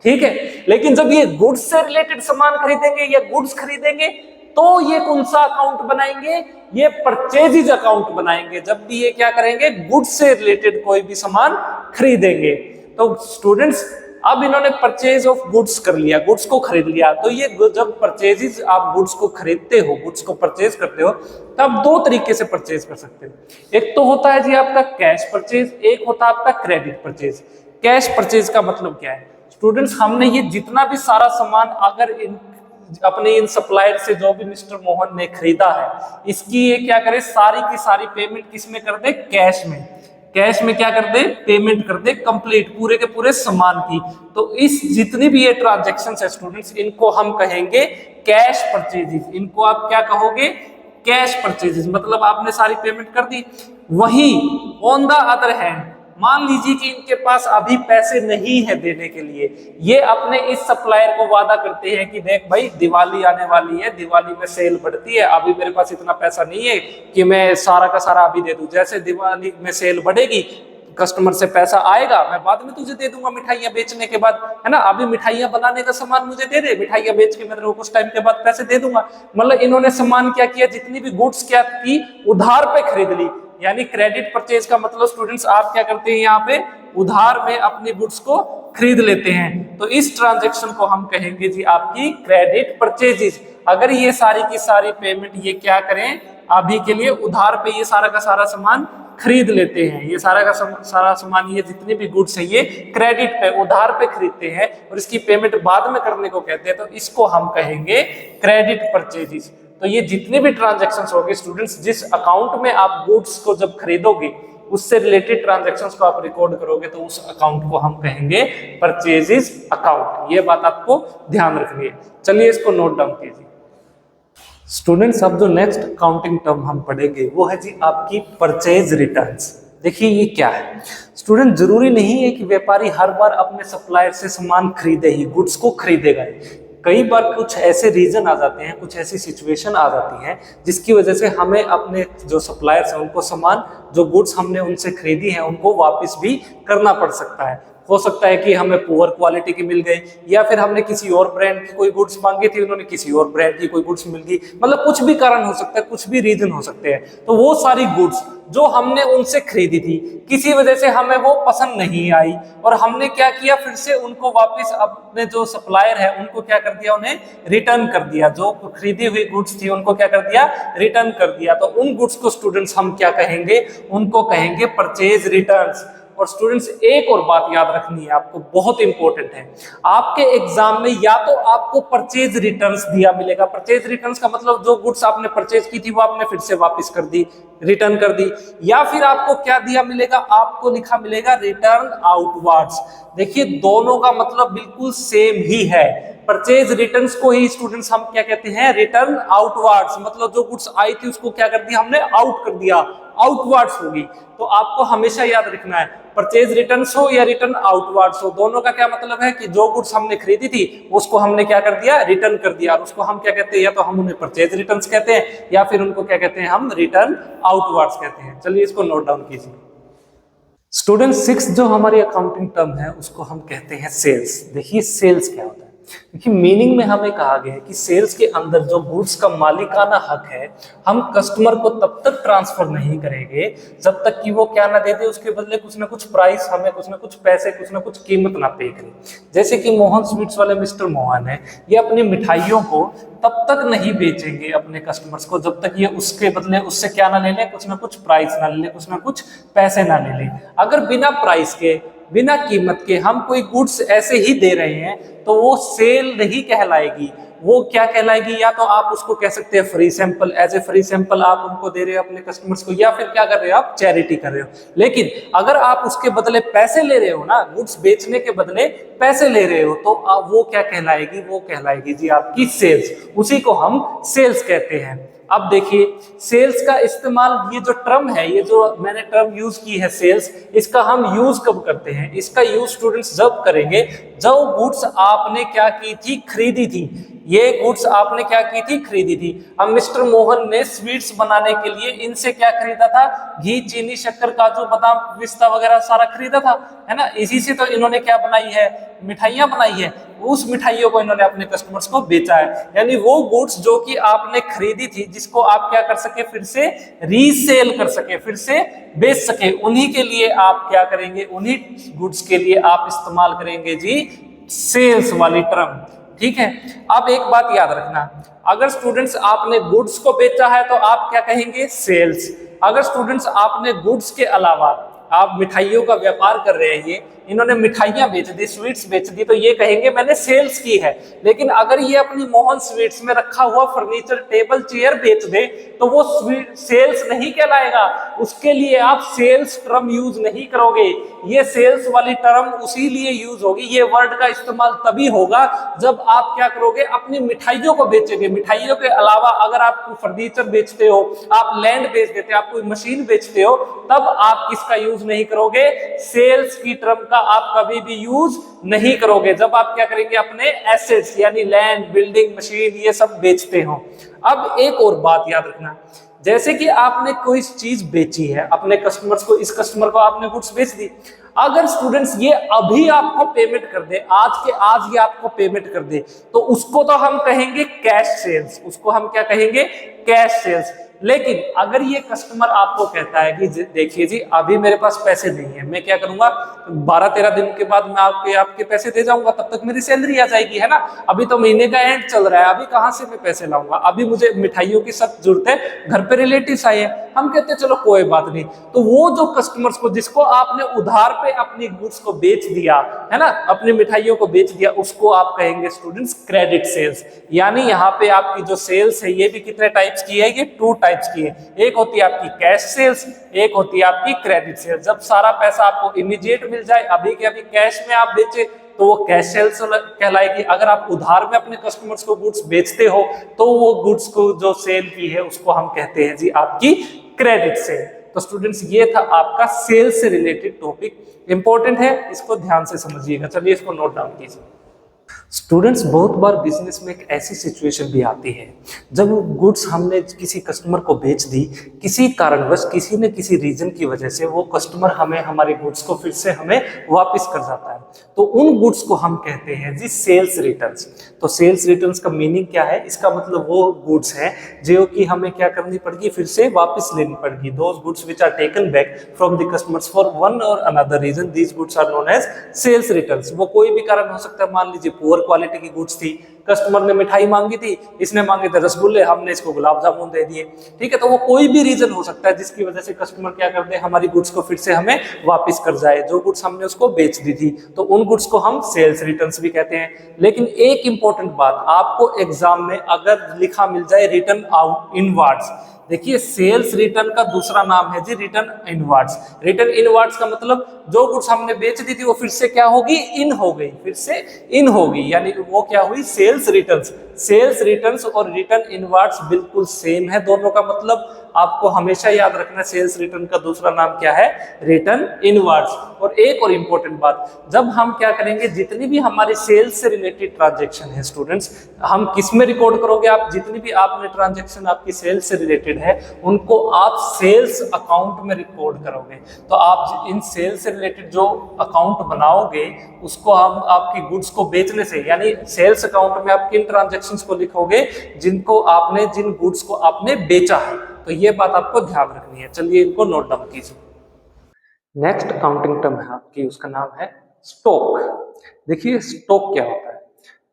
ठीक है। लेकिन जब ये गुड्स से रिलेटेड सामान खरीदेंगे या गुड्स खरीदेंगे तो ये कौन सा अकाउंट बनाएंगे? ये परचेजेस अकाउंट बनाएंगे जब भी ये क्या करेंगे? गुड्स से रिलेटेड कोई भी सामान खरीदेंगे। तो स्टूडेंट्स अब इन्होंने परचेज ऑफ गुड्स कर लिया, गुड्स को खरीद लिया, तो ये जब परचेजेस आप गुड्स को खरीदते हो, गुड्स को परचेज करते हो, तब दो तरीके से परचेज कर सकते हो। एक तो होता है जी आपका कैश परचेज, एक होता है आपका क्रेडिट परचेज। कैश परचेज का मतलब क्या है? स्टूडेंट्स हमने ये जितना भी सारा सामान अगर अपने इन सप्लायर से जो भी मिस्टर मोहन ने खरीदा है, इसकी ये क्या करे? सारी की सारी पेमेंट किस में कर दे? कैश में। कैश में क्या कर दे? पेमेंट कर दे कंप्लीट, पूरे के पूरे सामान की। तो इस जितनी भी ये ट्रांजैक्शंस है स्टूडेंट्स, इनको हम कहेंगे कैश परचेजेस। इनको आप क्या कहोगे? Cash purchases. मतलब आपने सारी पेमेंट कर दी। वही ऑन द अदर हैंड मान लीजिए कि इनके पास अभी पैसे नहीं है देने के लिए, ये अपने इस सप्लायर को वादा करते हैं कि देख भाई दिवाली आने वाली है, दिवाली में सेल बढ़ती है, अभी मेरे पास इतना पैसा नहीं है कि मैं सारा का सारा अभी दे दूं। जैसे दिवाली में सेल बढ़ेगी, कस्टमर से पैसा आएगा, मैं बाद में तुझे दे दूंगा मिठाइयाँ बेचने के बाद, है ना। अभी मिठाइयाँ बनाने का सामान मुझे दे दे, मिठाइयाँ बेच के मैं तेरे को कुछ टाइम के बाद पैसे दे दूंगा। मतलब इन्होंने सामान क्या किया? जितनी भी गुड्स क्या की? उधार पे खरीद ली। यानी क्रेडिट परचेज का मतलब स्टूडेंट्स आप क्या करते हैं? यहाँ पे उधार में अपने गुड्स को खरीद लेते हैं। तो इस ट्रांजैक्शन को हम कहेंगे जी आपकी क्रेडिट परचेजेस। अगर ये सारी की सारी पेमेंट ये क्या करें? अभी के लिए उधार पे ये सारा का सारा सामान खरीद लेते हैं, ये सारा का सारा सामान, ये जितने भी गुड्स है ये क्रेडिट पे, उधार पे खरीदते हैं और इसकी पेमेंट बाद में करने को कहते हैं, तो इसको हम कहेंगे क्रेडिट परचेजेस। तो ये जितने भी ट्रांजैक्शंस होंगे स्टूडेंट्स, जिस अकाउंट में आप गुड्स को जब खरीदोगे उससे रिलेटेड ट्रांजैक्शंस को आप रिकॉर्ड करोगे तो उस अकाउंट को हम कहेंगे परचेजेस अकाउंट। ये बात आपको ध्यान रखनी है। चलिए इसको नोट डाउन कीजिए स्टूडेंट्स। अब जो नेक्स्ट अकाउंटिंग टर्म हम पढ़ेंगे वो है जी आपकी परचेज रिटर्न्स। देखिए ये क्या है स्टूडेंट, जरूरी नहीं है कि व्यापारी हर बार अपने सप्लायर से सामान खरीदे ही, गुड्स को खरीदेगा। कई बार कुछ ऐसे रीजन आ जाते हैं, कुछ ऐसी सिचुएशन आ जाती है जिसकी वजह से हमें अपने जो सप्लायर्स हैं उनको सामान, जो गुड्स हमने उनसे खरीदी है उनको वापस भी करना पड़ सकता है। हो सकता है कि हमें पुअर क्वालिटी की मिल गई, या फिर हमने किसी और ब्रांड की कोई गुड्स मांगी थी, उन्होंने किसी और ब्रांड की कोई गुड्स मिल गई। मतलब कुछ भी कारण हो सकता है, कुछ भी रीजन हो सकते हैं। तो वो सारी गुड्स जो हमने उनसे खरीदी थी, किसी वजह से हमें वो पसंद नहीं आई और हमने क्या किया, फिर से उनको वापस अपने जो सप्लायर है उनको क्या कर दिया, उन्हें रिटर्न कर दिया। जो खरीदी हुई गुड्स थी उनको क्या कर दिया, रिटर्न कर दिया। तो उन गुड्स को स्टूडेंट्स हम क्या कहेंगे, उनको कहेंगे परचेज रिटर्न्स। और स्टूडेंट्स एक और बात याद रखनी है आपको, बहुत इंपॉर्टेंट है, आपके एग्जाम में या तो आपको परचेज रिटर्न्स दिया मिलेगा। परचेज रिटर्न्स का मतलब जो गुड्स आपने परचेज की थी वो आपने फिर से वापस कर दी, रिटर्न कर दी, या फिर आपको क्या दिया मिलेगा, आपको लिखा मिलेगा रिटर्न आउटवर्ड्स। देखिए दोनों का मतलब बिल्कुल सेम ही है। परचेज रिटर्न्स को ही स्टूडेंट्स हम क्या कहते हैं, रिटर्न आउटवर्ड्स। मतलब जो गुड्स आई थी उसको क्या कर दिया हमने, आउट कर दिया, आउटवर्ड्स होगी। तो आपको हमेशा याद रखना है, परचेज रिटर्न्स हो या रिटर्न आउटवर्ड्स हो, दोनों का क्या मतलब है कि जो गुड्स हमने खरीदी थी उसको हमने क्या कर दिया, रिटर्न कर दिया। और उसको हम क्या कहते हैं, या तो हम उन्हें परचेज रिटर्न्स कहते हैं या फिर उनको क्या कहते हैं, हम रिटर्न आउटवर्ड्स कहते हैं। चलिए इसको नोट डाउन कीजिए स्टूडेंट। 6 जो हमारी अकाउंटिंग टर्म है उसको हम कहते हैं सेल्स। देखिए सेल्स क्या होता है देखिए मीनिंग में हमें कहा गया है कि सेल्स के अंदर जो गुड्स का मालिकाना हक है हम कस्टमर को तब तक ट्रांसफर नहीं करेंगे जब तक कि वो क्या ना दे दे, उसके बदले कुछ ना कुछ प्राइस, हमें कुछ ना कुछ पैसे, कुछ ना कुछ कीमत ना पे करे। जैसे कि मोहन स्वीट्स वाले मिस्टर मोहन है, ये अपनी मिठाइयों को तब तक नहीं बेचेंगे अपने कस्टमर्स को जब तक ये उसके बदले उससे क्या ना ले ले, कुछ ना कुछ प्राइस ना ले ले, कुछ ना कुछ पैसे ना ले ले। अगर बिना प्राइस के, बिना कीमत के हम कोई गुड्स ऐसे ही दे रहे हैं तो वो सेल नहीं कहलाएगी। वो क्या कहलाएगी? या तो आप उसको कह सकते हैं free sample, as a free sample आप उनको दे रहे हो अपने कस्टमर्स को, या फिर क्या कर रहे हो आप, चैरिटी कर रहे हो। लेकिन अगर आप उसके बदले पैसे ले रहे हो ना, गुड्स बेचने के बदले पैसे ले रहे हो, तो वो क्या कहलाएगी? वो कहलाएगी जी आपकी सेल्स। उसी को हम सेल्स कहते हैं। अब देखिए सेल्स का इस्तेमाल, ये जो टर्म है, ये जो मैंने टर्म यूज की है सेल्स, इसका हम यूज कब करते हैं? इसका यूज स्टूडेंट्स जब करेंगे जब गुड्स आपने क्या की थी, खरीदी थी। ये गुड्स आपने क्या की थी, खरीदी थी। अब मिस्टर मोहन ने स्वीट्स बनाने के लिए इनसे क्या खरीदा था? घी, चीनी, शक्कर, काजू, बादाम, पिस्ता वगैरह सारा खरीदा था, है ना। इसी से तो इन्होंने क्या बनाई है, मिठाइयां बनाई है। उस मिठाइयों को इन्होंने अपने कस्टमर्स को बेचा है। यानी वो गुड्स जो कि आपने खरीदी थी, जिसको आप क्या कर सके, फिर से रीसेल कर सके, फिर से बेच सके, उन्हीं के लिए आप क्या करेंगे, उन्हीं गुड्स के लिए आप इस्तेमाल करेंगे जी सेल्स वाली टर्म। ठीक है। अब एक बात याद रखना, अगर स्टूडेंट्स आपने गुड्स को बेचा है तो आप क्या कहेंगे, सेल्स। अगर स्टूडेंट्स आपने गुड्स के अलावा आप मिठाइयों का व्यापार कर रहे हैं, ये इन्होंने मिठाइयां बेच दी, स्वीट्स बेच दी, तो ये कहेंगे मैंने सेल्स की है। लेकिन अगर ये अपनी मोहन स्वीट्स में रखा हुआ फर्नीचर, टेबल, चेयर बेच दे तो वो सेल्स नहीं कहलाएगा। उसके लिए आप सेल्स टर्म यूज नहीं करोगे। ये सेल्स वाली टर्म उसी लिए यूज होगी, ये वर्ड का इस्तेमाल तभी होगा जब आप क्या करोगे, अपनी मिठाइयों को बेचोगे। मिठाइयों के अलावा अगर आप फर्नीचर बेचते हो, आप लैंड बेच देते हो, आप कोई मशीन बेचते हो, तब आप किसका यूज नहीं करोगे, सेल्स की टर्म का आप कभी भी यूज नहीं करोगे। जब आप क्या करेंगे, अपने एसेट्स यानी लैंड, बिल्डिंग, मशीन, ये सब बेचते हो। अब एक और बात याद रखना, जैसे कि आपने कोई चीज बेची है अपने कस्टमर्स को, इस कस्टमर को आपने गुड्स बेच दी, अगर स्टूडेंट्स ये अभी आपको पेमेंट कर दे, आज के आज ये आपको पेमेंट कर दे, तो उसको तो हम कहेंगे कैश सेल्स। उसको हम क्या कहेंगे, कैश सेल्स। लेकिन अगर ये कस्टमर आपको कहता है कि देखिए जी अभी मेरे पास पैसे नहीं है, मैं क्या करूंगा, 12-13 दिन के बाद मैं आपके पैसे दे जाऊंगा, तब तक मेरी सैलरी आ जाएगी, है ना। अभी तो महीने का एंड चल रहा है, अभी कहां से मैं पैसे लाऊंगा, अभी मुझे मिठाइयों की सख्त जरूरत है, घर पे रिलेटिव्स आए हैं। हम कहते हैं चलो कोई बात नहीं। तो वो जो कस्टमर्स को, जिसको आपने उधार पे अपनी गुड्स को बेच दिया, है ना, अपनी मिठाइयों को बेच दिया, उसको आप कहेंगे स्टूडेंट्स क्रेडिट सेल्स। यानी यहाँ पे आपकी जो सेल्स है ये भी कितने टाइप्स की है, ये 2 टाइप्स की है। एक होती है आपकी कैश सेल्स, एक होती है आपकी क्रेडिट सेल्स। जब सारा पैसा आपको इमीडिएट मिल जाए, अभी के अभी कैश में आप बेचे, तो वो कैश सेल्स कहलाएगी। अगर आप उधार में अपने कस्टमर्स को गुड्स बेचते हो, तो वो गुड्स को जो सेल की है उसको हम कहते हैं जी आपकी क्रेडिट सेल। तो स्टूडेंट्स ये था आपका सेल्स से रिलेटेड टॉपिक, इंपॉर्टेंट है, इसको ध्यान से समझिएगा। चलिए इसको नोट डाउन कीजिए। स्टूडेंट्स बहुत बार बिजनेस में एक ऐसी सिचुएशन भी आती है जब गुड्स हमने किसी कस्टमर को बेच दी, किसी कारणवश, किसी न किसी रीजन की वजह से वो कस्टमर हमें हमारे गुड्स को फिर से हमें वापस कर जाता है, तो उन गुड्स को हम कहते हैं जी सेल्स रिटर्न्स। तो सेल्स रिटर्न्स का मीनिंग क्या है, इसका मतलब वो गुड्स हैं जो कि हमें क्या करनी पड़ेगी, फिर से वापस लेनी पड़ेगी। Those goods which are taken back from the customers for one or another reason, these goods are known as sales returns. वो कोई भी कारण हो सकता है, मान लीजिए पुअर क्वालिटी की गुड्स थी, कस्टमर ने मिठाई मांगी थी, इसने मांगे थे रसगुल्ले, हमने इसको गुलाब जामुन दे दिए, ठीक है। तो वो कोई भी रीजन हो सकता है जिसकी वजह से कस्टमर क्या कर दे, हमारी गुड्स को फिर से हमें वापस कर जाए, जो गुड्स हमने उसको बेच दी थी। तो उन गुड्स को हम सेल्स रिटर्न्स भी कहते हैं। लेकिन एक इंपॉर्टेंट बात, आपको एग्जाम में अगर लिखा मिल जाए रिटर्न आउट इनवर्ड्स, देखिए सेल्स रिटर्न का दूसरा नाम है जी रिटर्न इनवर्ड्स। रिटर्न इनवर्ड्स का मतलब जो गुड्स हमने बेच दी थी वो फिर से क्या होगी, इन हो गई, फिर से इन होगी, यानी वो क्या हुई, सेल्स रिटर्न्स। सेल्स रिटर्न्स और रिटर्न इनवर्ड्स बिल्कुल सेम है, दोनों का मतलब आपको हमेशा याद रखना सेल्स रिटर्न का दूसरा नाम क्या है, रिटर्न इनवर्ड्स। और एक और इंपॉर्टेंट बात, जब हम क्या करेंगे, जितनी भी हमारी सेल्स से रिलेटेड ट्रांजेक्शन है स्टूडेंट्स, हम किस में रिकॉर्ड करोगे, आप जितनी भी आपने ट्रांजेक्शन आपकी सेल्स से रिलेटेड है उनको आप सेल्स अकाउंट में रिकॉर्ड करोगे। तो आप इन सेल्स से रिलेटेड जो अकाउंट बनाओगे उसको हम आपकी गुड्स को बेचने से, यानी सेल्स अकाउंट में आप किन ट्रांजेक्शंस को लिखोगे, जिनको आपने, जिन गुड्स को आपने बेचा है। तो ये बात आपको ध्यान रखनी है। चलिए इनको नोट डाउन कीजिए। नेक्स्ट अकाउंटिंग टर्म है आपकी, उसका नाम है स्टॉक। देखिए स्टॉक क्या होता है।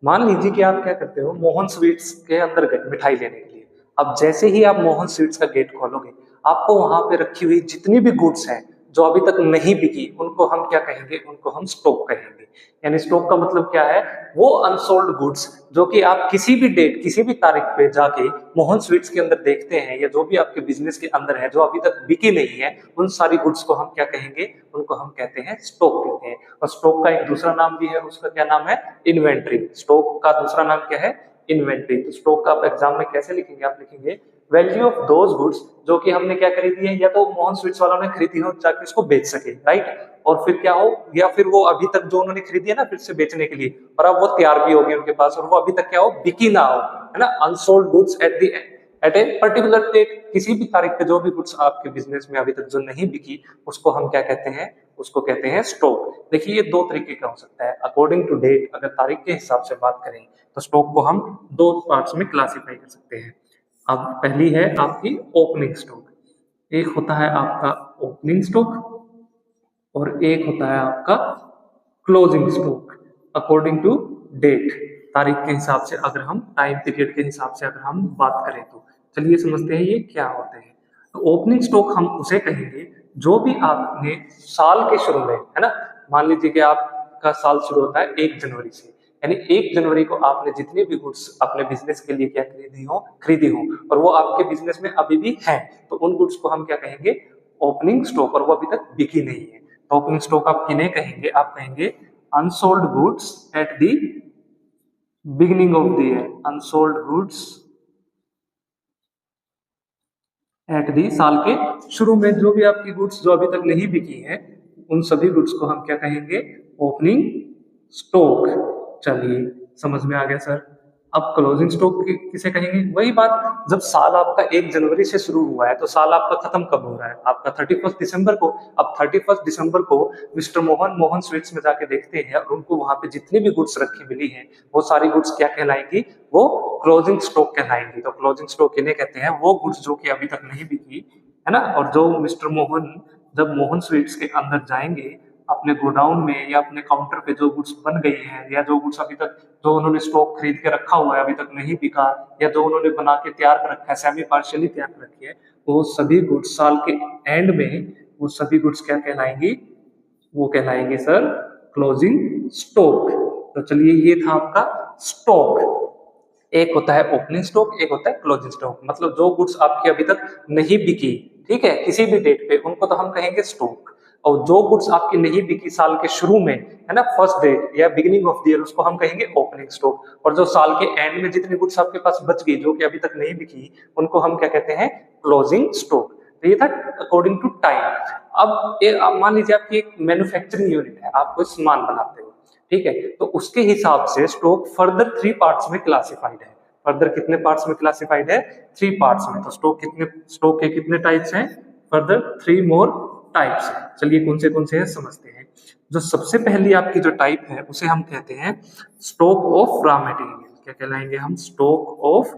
मान लीजिए कि आप क्या करते हो, मोहन स्वीट्स के अंदर गए मिठाई लेने के लिए। अब जैसे ही आप मोहन स्वीट्स का गेट खोलोगे, आपको वहां पे रखी हुई जितनी भी गुड्स हैं जो अभी तक नहीं बिकी, उनको हम क्या कहेंगे, उनको हम स्टॉक कहेंगे। यानी स्टॉक का मतलब क्या है, वो अनसोल्ड गुड्स जो कि आप किसी भी डेट, किसी भी तारीख पे जाके मोहन स्वीट्स के अंदर देखते हैं, या जो भी आपके बिजनेस के अंदर है जो अभी तक बिकी नहीं है, उन सारी गुड्स को हम क्या कहेंगे, उनको हम कहते हैं स्टॉक कहते हैं। और स्टॉक का एक दूसरा नाम भी है, उसका क्या नाम है, इन्वेंट्री। स्टॉक का दूसरा नाम क्या है, इन्वेंट्री। तो स्टॉक का आप एग्जाम में कैसे लिखेंगे, आप लिखेंगे वैल्यू ऑफ दोज गुड्स जो कि हमने क्या खरीदी है, या तो मोहन स्वीट्स वालों ने खरीदी हो ताकि इसको बेच सके, राइट। और फिर क्या हो, या फिर वो अभी तक जो उन्होंने खरीदी है ना फिर से बेचने के लिए, और अब वो तैयार भी होगी उनके पास, और वो अभी तक क्या हो, बिकी ना हो, है ना। Unsold goods at a particular date, किसी भी तारीख पे जो भी गुड्स आपके बिजनेस में अभी तक जो नहीं बिकी, उसको हम क्या कहते हैं, उसको कहते हैं स्टॉक। देखिए ये दो तरीके का हो सकता है अकॉर्डिंग टू डेट। अगर तारीख के हिसाब से बात करें तो स्टॉक को हम दो पार्ट्स में क्लासिफाई कर सकते हैं। अब पहली है आपकी ओपनिंग स्टॉक। एक होता है आपका ओपनिंग स्टॉक और एक होता है आपका closing stock. According to date, तारीख के हिसाब से, अगर हम टाइम पीरियड के हिसाब से अगर हम बात करें तो चलिए समझते हैं ये क्या होते हैं। तो ओपनिंग स्टॉक हम उसे कहेंगे जो भी आपने साल के शुरू में, है ना, मान लीजिए कि आपका साल शुरू होता है 1 जनवरी से, यानी 1 जनवरी को आपने जितनी भी गुड्स अपने बिजनेस के लिए क्या खरीदी हो और वो आपके बिजनेस में अभी भी है, तो उन गुड्स को हम क्या कहेंगे, ओपनिंग स्टॉक, और वो अभी तक बिकी नहीं है। तो ओपनिंग स्टॉक आप किन्हें कहेंगे, आप कहेंगे unsold goods at the beginning of the year. Unsold goods at the, साल के शुरू में जो भी आपकी गुड्स जो अभी तक नहीं बिकी है, उन सभी गुड्स को हम क्या कहेंगे, ओपनिंग स्टॉक। चलिए समझ में आ गया सर। अब क्लोजिंग स्टॉक किसे कहेंगे, वही बात, जब साल आपका 1 जनवरी से शुरू हुआ है तो साल आपका खत्म कब हो रहा है, आपका 31 दिसंबर को। अब 31 दिसंबर को मिस्टर मोहन स्वीट्स में जाके देखते हैं और उनको वहां पे जितनी भी गुड्स रखी मिली हैं वो सारी गुड्स क्या कहलाएंगी, वो क्लोजिंग स्टॉक कहलाएंगी। तो क्लोजिंग स्टॉक किन्हें कहते हैं, वो गुड्स जो कि अभी तक नहीं बिकी, है ना, और जो मिस्टर मोहन जब मोहन स्वीट्स के अंदर जाएंगे अपने गोडाउन में या अपने काउंटर पे जो गुड्स बन गई हैं, या जो गुड्स अभी तक जो उन्होंने स्टॉक खरीद के रखा हुआ है अभी तक नहीं बिका, या जो उन्होंने बना के तैयार कर रखा है, सेमी पार्शियली तैयार कर रखी है, वो सभी गुड्स साल के एंड में वो सभी गुड्स क्या कहलाएंगी, वो कहलाएंगे सर क्लोजिंग स्टॉक। तो चलिए ये था आपका स्टॉक। एक होता है ओपनिंग स्टॉक, एक होता है क्लोजिंग स्टॉक। मतलब जो गुड्स आपकी अभी तक नहीं बिकी, ठीक है, किसी भी डेट पे, उनको तो हम कहेंगे स्टॉक। और जो गुड्स आपकी नहीं बिकी साल के शुरू में, है ना, फर्स्ट डेट या बिगिनिंग ऑफ द ईयर, उसको हम कहेंगे ओपनिंग स्टॉक। और जो साल के एंड में जितनी गुड्स आपके पास बच गई जो कि अभी तक नहीं बिकी, उनको हम क्या कहते हैं, क्लोजिंग स्टॉक। तो ये था अकॉर्डिंग टू टाइम। अब मान लीजिए आपकी एक मैन्युफैक्चरिंग यूनिट है, आप कोई सामान बनाते हो, ठीक है, तो उसके हिसाब से स्टॉक फर्दर 3 पार्ट्स में क्लासिफाइड है। फर्दर कितने पार्ट्स में क्लासिफाइड है, 3 पार्ट्स में। तो स्टॉक के कितने टाइप्स हैं, फर्दर 3 मोर टाइप्स है। चलिए कौन से हैं समझते हैं। जो सबसे पहली आपकी जो टाइप है उसे हम कहते हैं स्टॉक ऑफ रॉ मटेरियल। क्या कहलाएंगे हम, stock of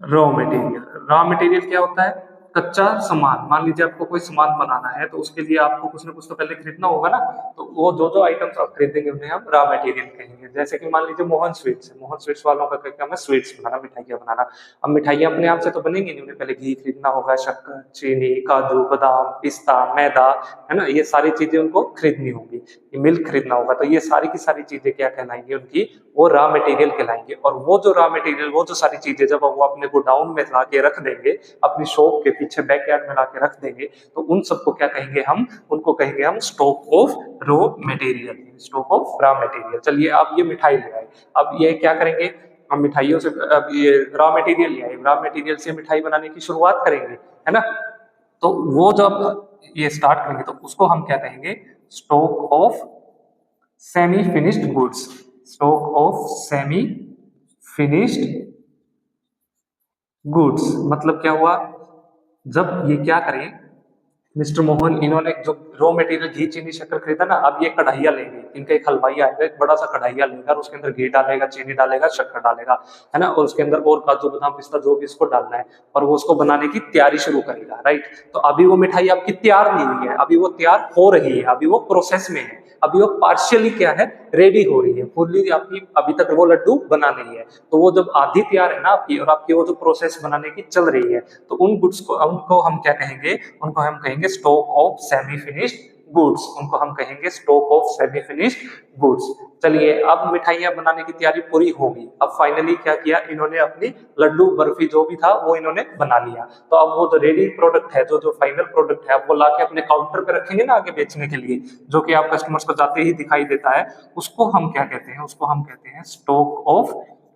raw material. Raw material क्या होता है, कच्चा सामान। मान लीजिए आपको कोई सामान बनाना है तो उसके लिए आपको कुछ ना कुछ तो पहले खरीदना होगा ना, तो वो जो आइटम्स आप खरीदेंगे उन्हें हम रॉ मटेरियल कहेंगे। जैसे कि मान लीजिए मोहन स्वीट्स है, मोहन स्वीट्स वालों का क्या काम है, स्वीट्स बनाना, मिठाइयाँ बनाना। अब मिठाइयाँ अपने आप से तो बनेंगी नहीं, उन्हें पहले घी खरीदना होगा, शक्कर, चीनी, काजू, बादाम, पिस्ता, मैदा, है ना, ये सारी चीजें उनको खरीदनी होंगी, ये मिल्क खरीदना होगा। तो ये सारी की सारी चीजें क्या कहलाएंगी, उनकी वो रॉ मटेरियल कहलाएंगे। और वो जो रॉ मटेरियल, वो जो सारी चीजें जब वो अपने गोडाउन में ला के रख देंगे, अपनी शॉप के पीछे बैकयार्ड में ला के रख देंगे, तो उन सबको क्या कहेंगे हम, उनको कहेंगे हम stock of raw material, stock of raw material. चलिए आप ये मिठाई ले आए, अब ये क्या करेंगे, हम मिठाइयों से अब ये रॉ मटेरियल लिया है, रॉ मटेरियल से मिठाई बनाने की शुरुआत करेंगे, है ना। तो वो जब ये स्टार्ट करेंगे तो उसको हम क्या कहेंगे, stock of semi finished goods. Stock of semi finished goods मतलब क्या हुआ, जब ये क्या करें मिस्टर मोहन, इन्होंने जो रॉ मटेरियल घी चीनी शक्कर खरीदा ना, अब ये कढ़ाइया लेंगे, इनका एक हलवाई आएगा, एक बड़ा सा कढ़ाइया लेगा और उसके अंदर घी डालेगा, चीनी डालेगा, शक्कर डालेगा, है ना, और उसके अंदर और काजू बादाम पिस्ता जो भी इसको डालना है, और वो उसको बनाने की तैयारी शुरू करेगा, राइट। तो अभी वो मिठाई आपकी तैयार नहीं हुई है, अभी वो तैयार हो रही है, अभी वो प्रोसेस में है, अभी वो पार्शियली क्या है, रेडी हो रही है, फुल्ली आपकी अभी तक वो लड्डू बना नहीं है। तो वो जब आधी तैयार है ना आपकी, और आपकी वो जो प्रोसेस बनाने की चल रही है, तो उन गुड्स को उनको हम क्या कहेंगे, उनको हम कहेंगे stock of semi finished goods, उनको हम कहेंगे stock of semi finished goods. चलिए, अब मिठाइयां बनाने की तैयारी पूरी होगी, अब फाइनली क्या किया इन्होंने, अपनी लड्डू बर्फी जो भी था वो इन्होंने बना लिया। तो अब वो जो रेडी प्रोडक्ट है, जो फाइनल प्रोडक्ट है, वो लाके अपने काउंटर पे रखेंगे ना आगे बेचने के लिए, जो कि आप कस्टमर्स को जाते ही दिखाई देता है, उसको हम क्या कहते हैं, उसको हम कहते हैं स्टॉक ऑफ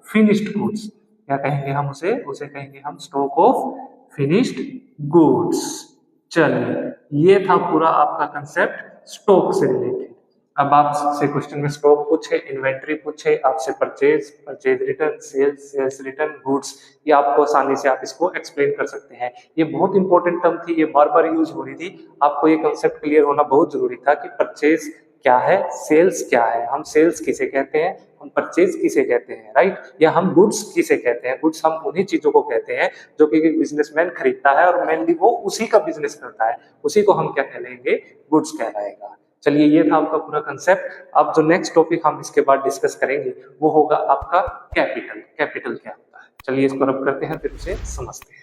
फिनिश्ड गुड्स। क्या कहेंगे हम उसे, उसे कहेंगे हम स्टॉक ऑफ फिनिश्ड गुड्स। चलिए, ये था पूरा आपका कंसेप्ट स्टॉक से रिलेटेड। अब आपसे क्वेश्चन में स्टॉक पूछे, इन्वेंट्री पूछे, आपसे purchase, purchase return, sales, sales return, goods, ये आपको आसानी से आप इसको एक्सप्लेन कर सकते हैं। ये बहुत इंपॉर्टेंट टर्म थी, ये बार बार यूज हो रही थी, आपको ये कंसेप्ट क्लियर होना बहुत जरूरी था कि परचेज क्या है, सेल्स क्या है, हम सेल्स किसे कहते हैं, हम परचेज किसे कहते हैं, राइट, या हम गुड्स किसे कहते हैं। गुड्स हम उन्हीं चीजों को कहते हैं जो कि बिजनेसमैन खरीदता है और मेनली वो उसी का बिजनेस करता है, उसी को हम क्या कहलाएंगे, गुड्स कहलाएगा। चलिए, ये था आपका पूरा कंसेप्ट। अब जो नेक्स्ट टॉपिक हम इसके बाद डिस्कस करेंगे वो होगा आपका कैपिटल। कैपिटल क्या होता है, चलिए इसको रब करते हैं, फिर उसे समझते हैं।